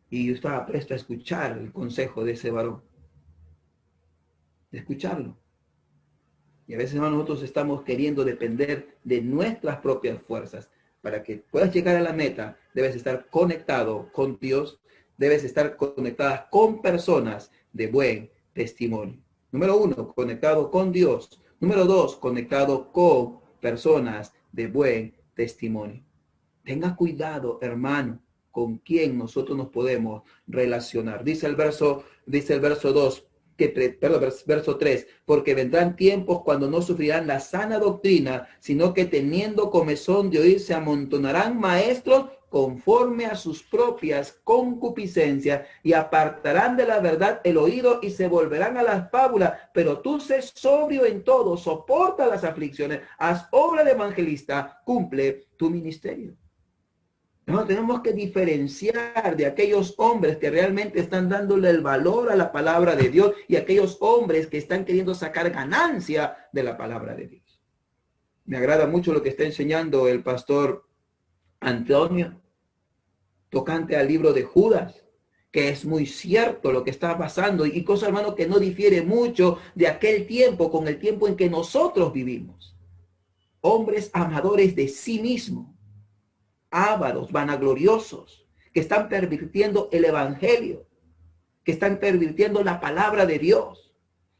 Y yo estaba presto a escuchar el consejo de ese varón. De escucharlo. Y a veces, hermano, nosotros estamos queriendo depender de nuestras propias fuerzas. Para que puedas llegar a la meta, debes estar conectado con Dios, debes estar conectada con personas de buen testimonio. Número 1, conectado con Dios. Número 2, conectado con personas de buen testimonio. Tenga cuidado, hermano, con quién nosotros nos podemos relacionar. Dice el verso 2, verso 3, porque vendrán tiempos cuando no sufrirán la sana doctrina, sino que teniendo comezón de oír se amontonarán maestros conforme a sus propias concupiscencias y apartarán de la verdad el oído y se volverán a las fábulas. Pero tú sé sobrio en todo, soporta las aflicciones, haz obra de evangelista, cumple tu ministerio. No, tenemos que diferenciar de aquellos hombres que realmente están dándole el valor a la palabra de Dios y aquellos hombres que están queriendo sacar ganancia de la palabra de Dios. Me agrada mucho lo que está enseñando el pastor Antonio tocante al libro de Judas, que es muy cierto lo que está pasando y cosa, hermano, que no difiere mucho de aquel tiempo con el tiempo en que nosotros vivimos. Hombres amadores de sí mismos, ávaros, vanagloriosos, que están pervirtiendo el evangelio, que están pervirtiendo la palabra de Dios,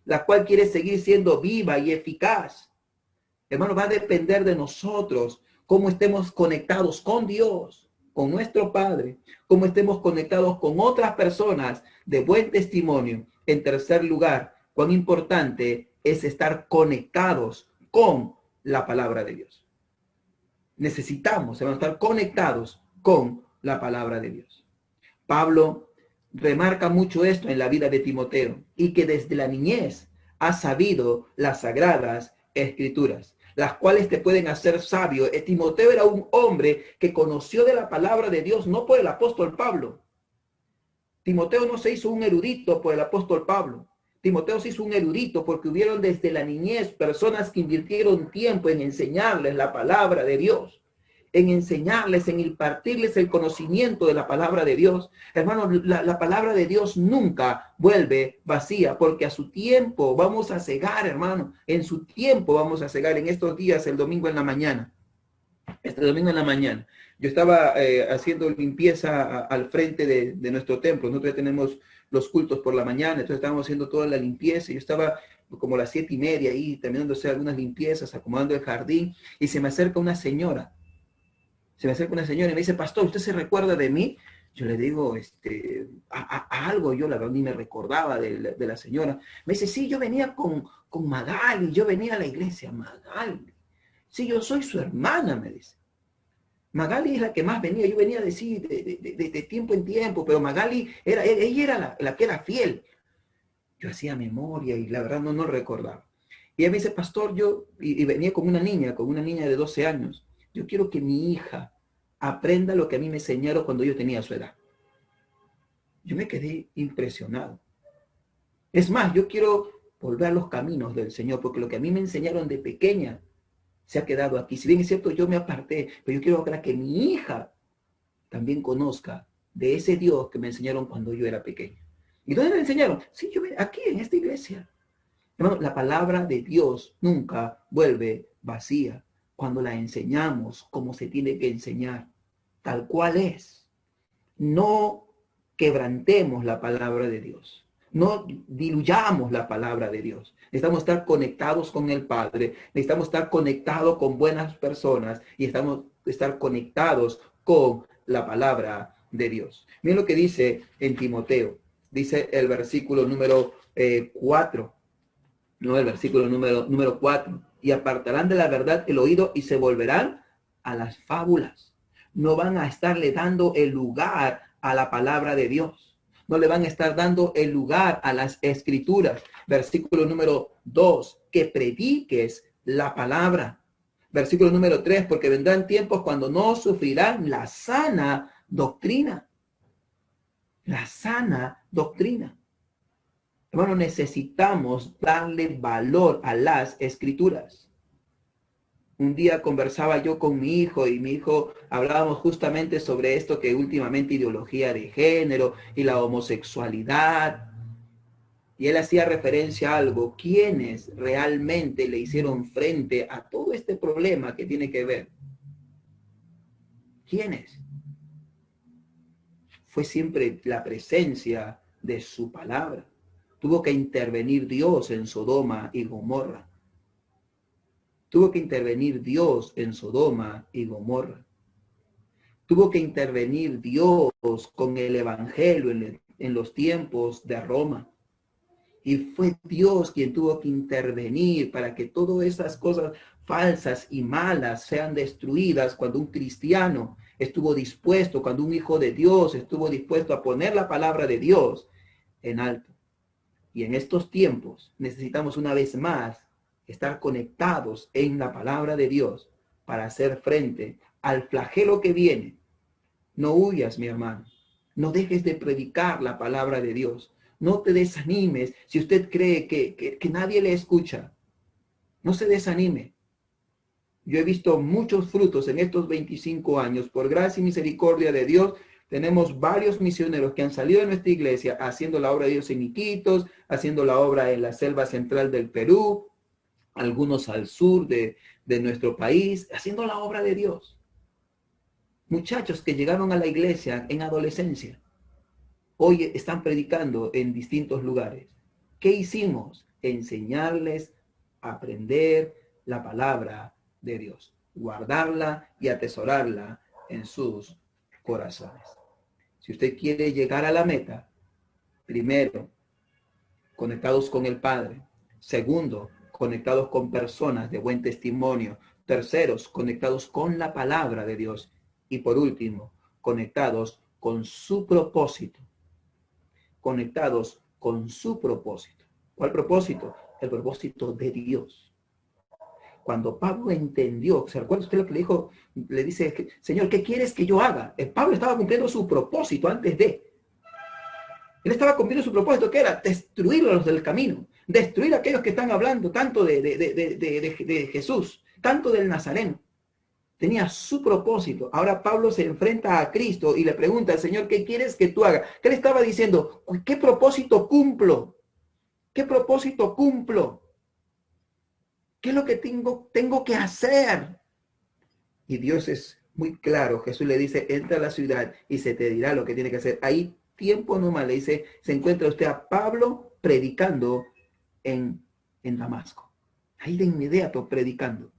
la cual quiere seguir siendo viva y eficaz. Hermano, va a depender de nosotros cómo estemos conectados con Dios, con nuestro Padre, cómo estemos conectados con otras personas de buen testimonio. En tercer lugar, cuán importante es estar conectados con la palabra de Dios. Necesitamos, hermano, estar conectados con la palabra de Dios. Pablo remarca mucho esto en la vida de Timoteo, y que desde la niñez ha sabido las sagradas escrituras, las cuales te pueden hacer sabio. Timoteo era un hombre que conoció de la palabra de Dios, no por el apóstol Pablo. Timoteo no se hizo un erudito por el apóstol Pablo. Timoteo se hizo un erudito porque hubieron desde la niñez personas que invirtieron tiempo en enseñarles la palabra de Dios, en enseñarles, en impartirles el conocimiento de la palabra de Dios. Hermano, la palabra de Dios nunca vuelve vacía, porque a su tiempo vamos a cegar, hermano. En su tiempo vamos a cegar. En estos días, el domingo en la mañana, este domingo en la mañana, yo estaba haciendo limpieza al frente de nuestro templo. Nosotros tenemos los cultos por la mañana, entonces estábamos haciendo toda la limpieza. Yo estaba como a las 7:30 ahí, terminando de hacer algunas limpiezas, acomodando el jardín, y se me acerca una señora. Y me dice, pastor, ¿usted se recuerda de mí? Yo le digo, a algo, yo la verdad ni me recordaba de la señora. Me dice, sí, yo venía con Magali, yo venía a la iglesia, Magali. Sí, yo soy su hermana, me dice. Magali es la que más venía, yo venía de tiempo en tiempo, pero Magali, ella era la que era fiel. Yo hacía memoria y la verdad no recordaba. Y ella me dice, pastor, y venía con una niña de 12 años. Yo quiero que mi hija aprenda lo que a mí me enseñaron cuando yo tenía su edad. Yo me quedé impresionado. Es más, yo quiero volver a los caminos del Señor, porque lo que a mí me enseñaron de pequeña se ha quedado aquí. Si bien es cierto, yo me aparté, pero yo quiero ahora que mi hija también conozca de ese Dios que me enseñaron cuando yo era pequeño. ¿Y dónde me enseñaron? Sí, aquí en esta iglesia. Hermano, la palabra de Dios nunca vuelve vacía cuando la enseñamos como se tiene que enseñar, tal cual es. No quebrantemos la palabra de Dios. No diluyamos la palabra de Dios. Necesitamos estar conectados con el Padre. Necesitamos estar conectados con buenas personas. Y necesitamos estar conectados con la palabra de Dios. Miren lo que dice en Timoteo. Dice el versículo número 4. No, el versículo número 4. Y apartarán de la verdad el oído y se volverán a las fábulas. No van a estarle dando el lugar a la palabra de Dios. No le van a estar dando el lugar a las escrituras. Versículo número 2. Que prediques la palabra. Versículo número 3. Porque vendrán tiempos cuando no sufrirán la sana doctrina. La sana doctrina. Hermano, necesitamos darle valor a las escrituras. Un día conversaba yo con mi hijo y mi hijo hablábamos justamente sobre esto que últimamente ideología de género y la homosexualidad. Y él hacía referencia a algo. ¿Quiénes realmente le hicieron frente a todo este problema que tiene que ver? ¿Quiénes? Fue siempre la presencia de su palabra. Tuvo que intervenir Dios en Sodoma y Gomorra. Tuvo que intervenir Dios en Sodoma y Gomorra. Tuvo que intervenir Dios con el evangelio en los tiempos de Roma. Y fue Dios quien tuvo que intervenir para que todas esas cosas falsas y malas sean destruidas cuando un cristiano estuvo dispuesto, cuando un hijo de Dios estuvo dispuesto a poner la palabra de Dios en alto. Y en estos tiempos necesitamos una vez más estar conectados en la palabra de Dios para hacer frente al flagelo que viene. No huyas, mi hermano. No dejes de predicar la palabra de Dios. No te desanimes si usted cree que nadie le escucha. No se desanime. Yo he visto muchos frutos en estos 25 años. Por gracia y misericordia de Dios, tenemos varios misioneros que han salido de nuestra iglesia haciendo la obra de Dios en Iquitos, haciendo la obra en la selva central del Perú, algunos al sur de nuestro país, haciendo la obra de Dios. Muchachos que llegaron a la iglesia en adolescencia. hoy están predicando en distintos lugares. ¿Qué hicimos? Enseñarles a aprender la palabra de Dios, guardarla y atesorarla en sus corazones. Si usted quiere llegar a la meta, primero, conectados con el Padre. Segundo, conectados con personas de buen testimonio. Terceros, conectados con la palabra de Dios. Y por último, conectados con su propósito. Conectados con su propósito. ¿Cuál propósito? El propósito de Dios. Cuando Pablo entendió, ¿se recuerda usted lo que le dijo? Le dice, Señor, ¿qué quieres que yo haga? Pablo estaba cumpliendo su propósito antes de. Él estaba cumpliendo su propósito, que era destruirlos del camino, destruir a aquellos que están hablando tanto de Jesús, tanto del Nazareno. Tenía su propósito. Ahora Pablo se enfrenta a Cristo y le pregunta al Señor, ¿qué quieres que tú hagas? ¿Qué le estaba diciendo? ¿Qué propósito cumplo? ¿Qué propósito cumplo? ¿Qué es lo que tengo que hacer? Y Dios es muy claro. Jesús le dice, entra a la ciudad y se te dirá lo que tiene que hacer. Ahí, tiempo nomás, le dice, se encuentra usted a Pablo predicando en Damasco. Ahí de inmediato predicando.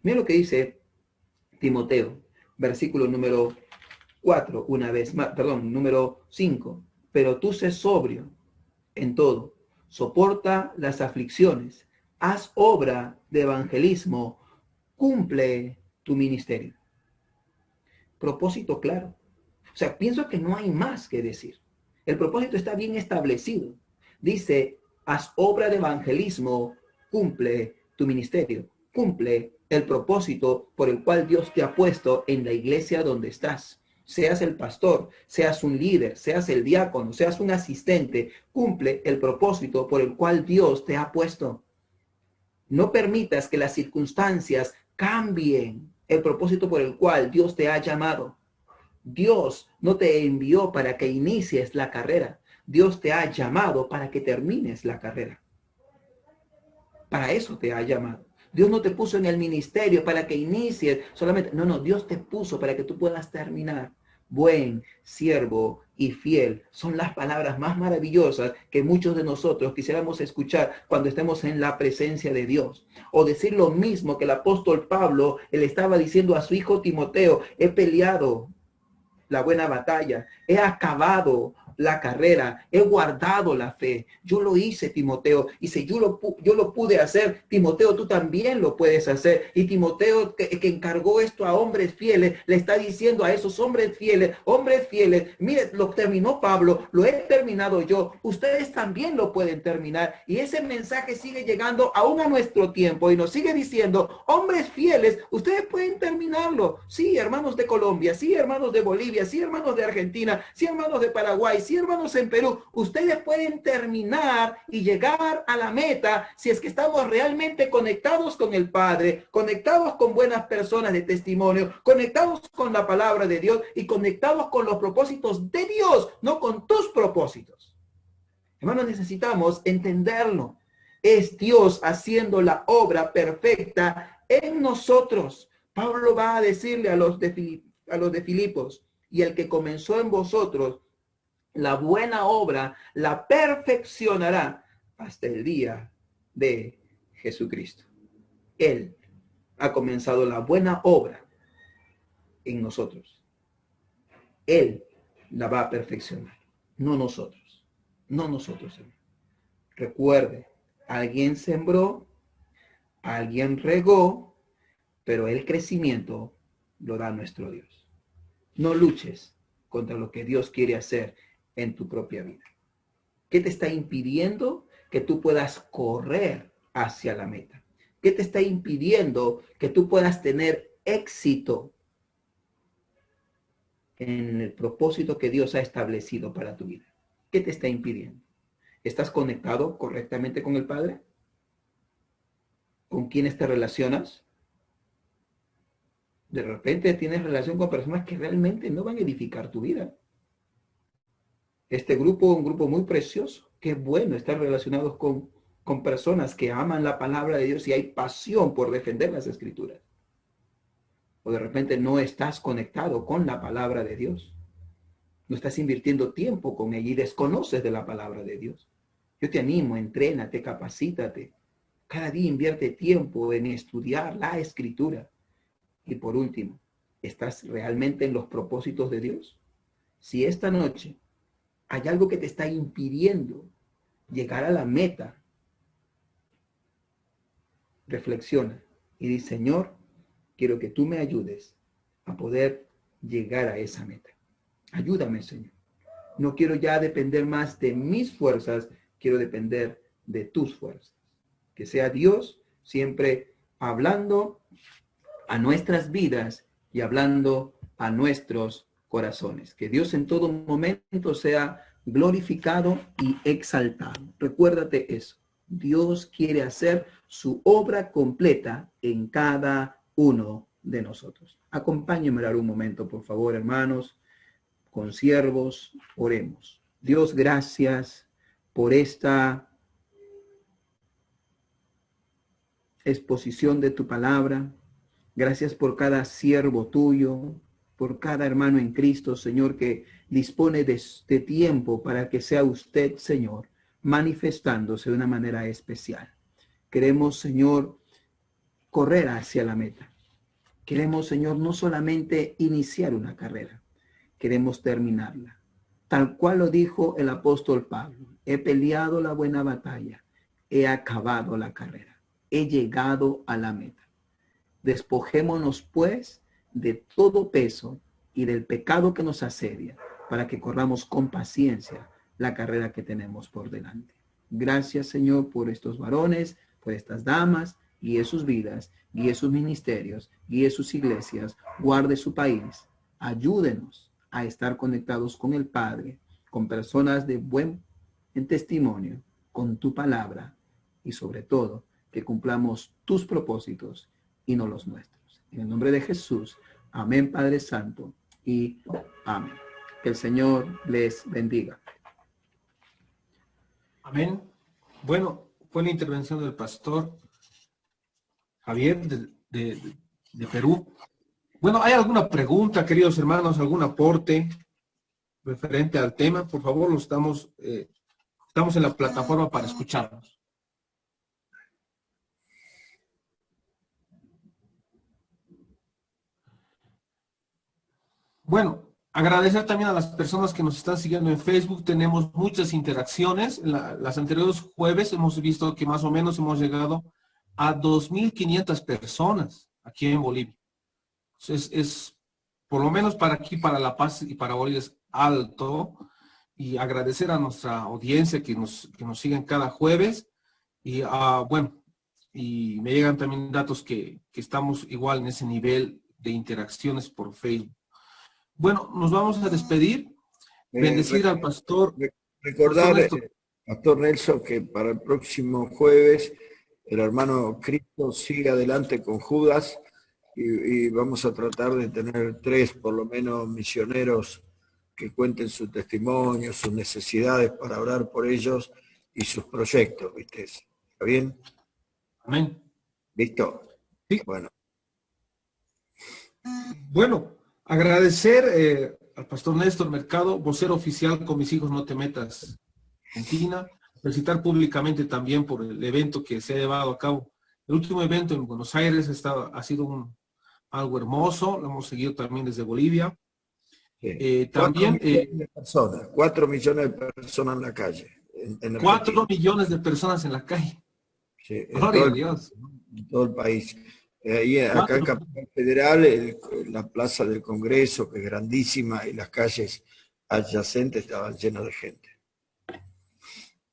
Mira lo que dice Timoteo, versículo número 4, una vez más, perdón, número 5. Pero tú sé sobrio en todo, soporta las aflicciones, haz obra de evangelismo, cumple tu ministerio. Propósito claro. O sea, pienso que no hay más que decir. El propósito está bien establecido. Dice, haz obra de evangelismo, cumple tu ministerio, cumple el propósito por el cual Dios te ha puesto en la iglesia donde estás. Seas el pastor, seas un líder, seas el diácono, seas un asistente, cumple el propósito por el cual Dios te ha puesto. No permitas que las circunstancias cambien el propósito por el cual Dios te ha llamado. Dios no te envió para que inicies la carrera. Dios te ha llamado para que termines la carrera. Para eso te ha llamado. Dios no te puso en el ministerio para que inicies solamente. No, Dios te puso para que tú puedas terminar. Buen, siervo y fiel son las palabras más maravillosas que muchos de nosotros quisiéramos escuchar cuando estemos en la presencia de Dios. O decir lo mismo que el apóstol Pablo, él estaba diciendo a su hijo Timoteo, he peleado la buena batalla, he acabado la carrera, he guardado la fe. Yo lo hice, Timoteo, y si yo lo pude hacer, Timoteo, tú también lo puedes hacer. Y Timoteo, que encargó esto a hombres fieles, le está diciendo a esos hombres fieles, mire, lo terminó Pablo, lo he terminado yo, ustedes también lo pueden terminar. Y ese mensaje sigue llegando aún a nuestro tiempo y nos sigue diciendo, hombres fieles, ustedes pueden terminarlo. Sí, hermanos de Colombia, sí, hermanos de Bolivia, sí, hermanos de Argentina, sí, hermanos de Paraguay, sí, hermanos en Perú, ustedes pueden terminar y llegar a la meta si es que estamos realmente conectados con el Padre, conectados con buenas personas de testimonio, conectados con la palabra de Dios y conectados con los propósitos de Dios, no con tus propósitos. Hermanos, necesitamos entenderlo. Es Dios haciendo la obra perfecta en nosotros. Pablo va a decirle a los de Filipos, y el que comenzó en vosotros la buena obra la perfeccionará hasta el día de Jesucristo. Él ha comenzado la buena obra en nosotros. Él la va a perfeccionar, no nosotros. No nosotros, Señor. Recuerde, alguien sembró, alguien regó, pero el crecimiento lo da nuestro Dios. No luches contra lo que Dios quiere hacer en tu propia vida. ¿Qué te está impidiendo que tú puedas correr hacia la meta? ¿Qué te está impidiendo que tú puedas tener éxito en el propósito que Dios ha establecido para tu vida? ¿Qué te está impidiendo? ¿Estás conectado correctamente con el Padre? ¿Con quiénes te relacionas? De repente tienes relación con personas que realmente no van a edificar tu vida. Este grupo es un grupo muy precioso. Qué bueno estar relacionados con personas que aman la palabra de Dios y hay pasión por defender las Escrituras. O de repente no estás conectado con la palabra de Dios. no estás invirtiendo tiempo con ella y desconoces de la palabra de Dios. Yo te animo, entrénate, capacítate. Cada día invierte tiempo en estudiar la Escritura. Y por último, ¿estás realmente en los propósitos de Dios? Si esta noche hay algo que te está impidiendo llegar a la meta, reflexiona y di, Señor, quiero que tú me ayudes a poder llegar a esa meta. Ayúdame, Señor. No quiero ya depender más de mis fuerzas, quiero depender de tus fuerzas. Que sea Dios siempre hablando a nuestras vidas y hablando a nuestros corazones. Que Dios en todo momento sea glorificado y exaltado. Recuérdate eso. Dios quiere hacer su obra completa en cada uno de nosotros. Acompáñenme a orar un momento, por favor, hermanos, consiervos, oremos. Dios, gracias por esta exposición de tu palabra. Gracias por cada siervo tuyo, por cada hermano en Cristo, Señor, que dispone de tiempo para que sea usted, Señor, manifestándose de una manera especial. Queremos, Señor, correr hacia la meta. Queremos, Señor, no solamente iniciar una carrera, queremos terminarla. Tal cual lo dijo el apóstol Pablo, he peleado la buena batalla, he acabado la carrera, he llegado a la meta. Despojémonos, pues, de todo peso y del pecado que nos asedia, para que corramos con paciencia la carrera que tenemos por delante. Gracias, Señor, por estos varones, por estas damas, guíe sus vidas, guíe sus ministerios, guíe sus iglesias, guarde su país. Ayúdenos a estar conectados con el Padre, con personas de buen testimonio, con tu palabra y sobre todo que cumplamos tus propósitos y no los nuestros. En el nombre de Jesús, amén, Padre Santo, y amén. Que el Señor les bendiga. Amén. Bueno, fue la intervención del pastor Javier de Perú. Bueno, ¿hay alguna pregunta, queridos hermanos, algún aporte referente al tema? Por favor, estamos en la plataforma para escucharnos. Bueno, agradecer también a las personas que nos están siguiendo en Facebook. Tenemos muchas interacciones. Las anteriores jueves hemos visto que más o menos hemos llegado a 2.500 personas aquí en Bolivia. Entonces, por lo menos para aquí, para La Paz y para Bolivia es alto. Y agradecer a nuestra audiencia que nos siguen cada jueves. Y bueno, y me llegan también datos que estamos igual en ese nivel de interacciones por Facebook. Bueno, nos vamos a despedir. Bendecir al pastor. Recordar, Pastor Nelson, que para el próximo jueves el hermano Cristo sigue adelante con Judas y vamos a tratar de tener 3, por lo menos, misioneros que cuenten su testimonio, sus necesidades para orar por ellos y sus proyectos, ¿viste? ¿Está bien? Amén. ¿Listo? Sí. Bueno, agradecer al pastor Néstor Mercado, vocero oficial Con Mis Hijos No Te Metas, Argentina. Felicitar públicamente también por el evento que se ha llevado a cabo. El último evento en Buenos Aires ha sido algo hermoso. Lo hemos seguido también desde Bolivia. También 4 millones de personas en la calle. En 4 millones de personas en la calle. Sí, Gloria a Dios. En todo el país. Acá en Capital Federal, la plaza del Congreso, que es grandísima, y las calles adyacentes estaban llenas de gente.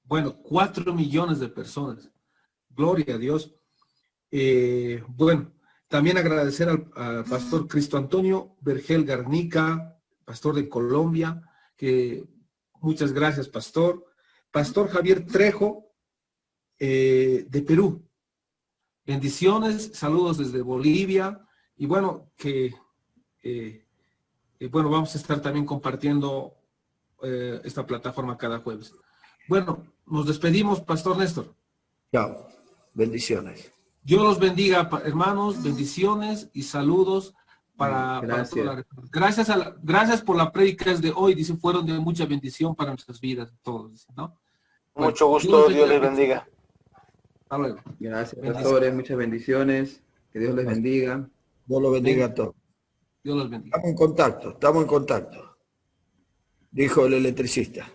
Bueno, 4 millones de personas. Gloria a Dios. Bueno, también agradecer al pastor Cristo Antonio Vergel Garnica, pastor de Colombia, que muchas gracias, pastor. Pastor Javier Trejo, de Perú. Bendiciones, saludos desde Bolivia. Y bueno, bueno, vamos a estar también compartiendo esta plataforma cada jueves. Bueno, nos despedimos, Pastor Néstor. Chao, bendiciones. Dios los bendiga, hermanos, bendiciones y saludos para toda gracias por la prédica de hoy, dice, fueron de mucha bendición para nuestras vidas, todos, dice, ¿no? Bueno, Mucho gusto, Dios les bendiga. Hasta luego. Gracias, pastores, muchas bendiciones. Que Dios les bendiga. Dios los bendiga a todos. Dios los bendiga. Estamos en contacto, dijo el electricista.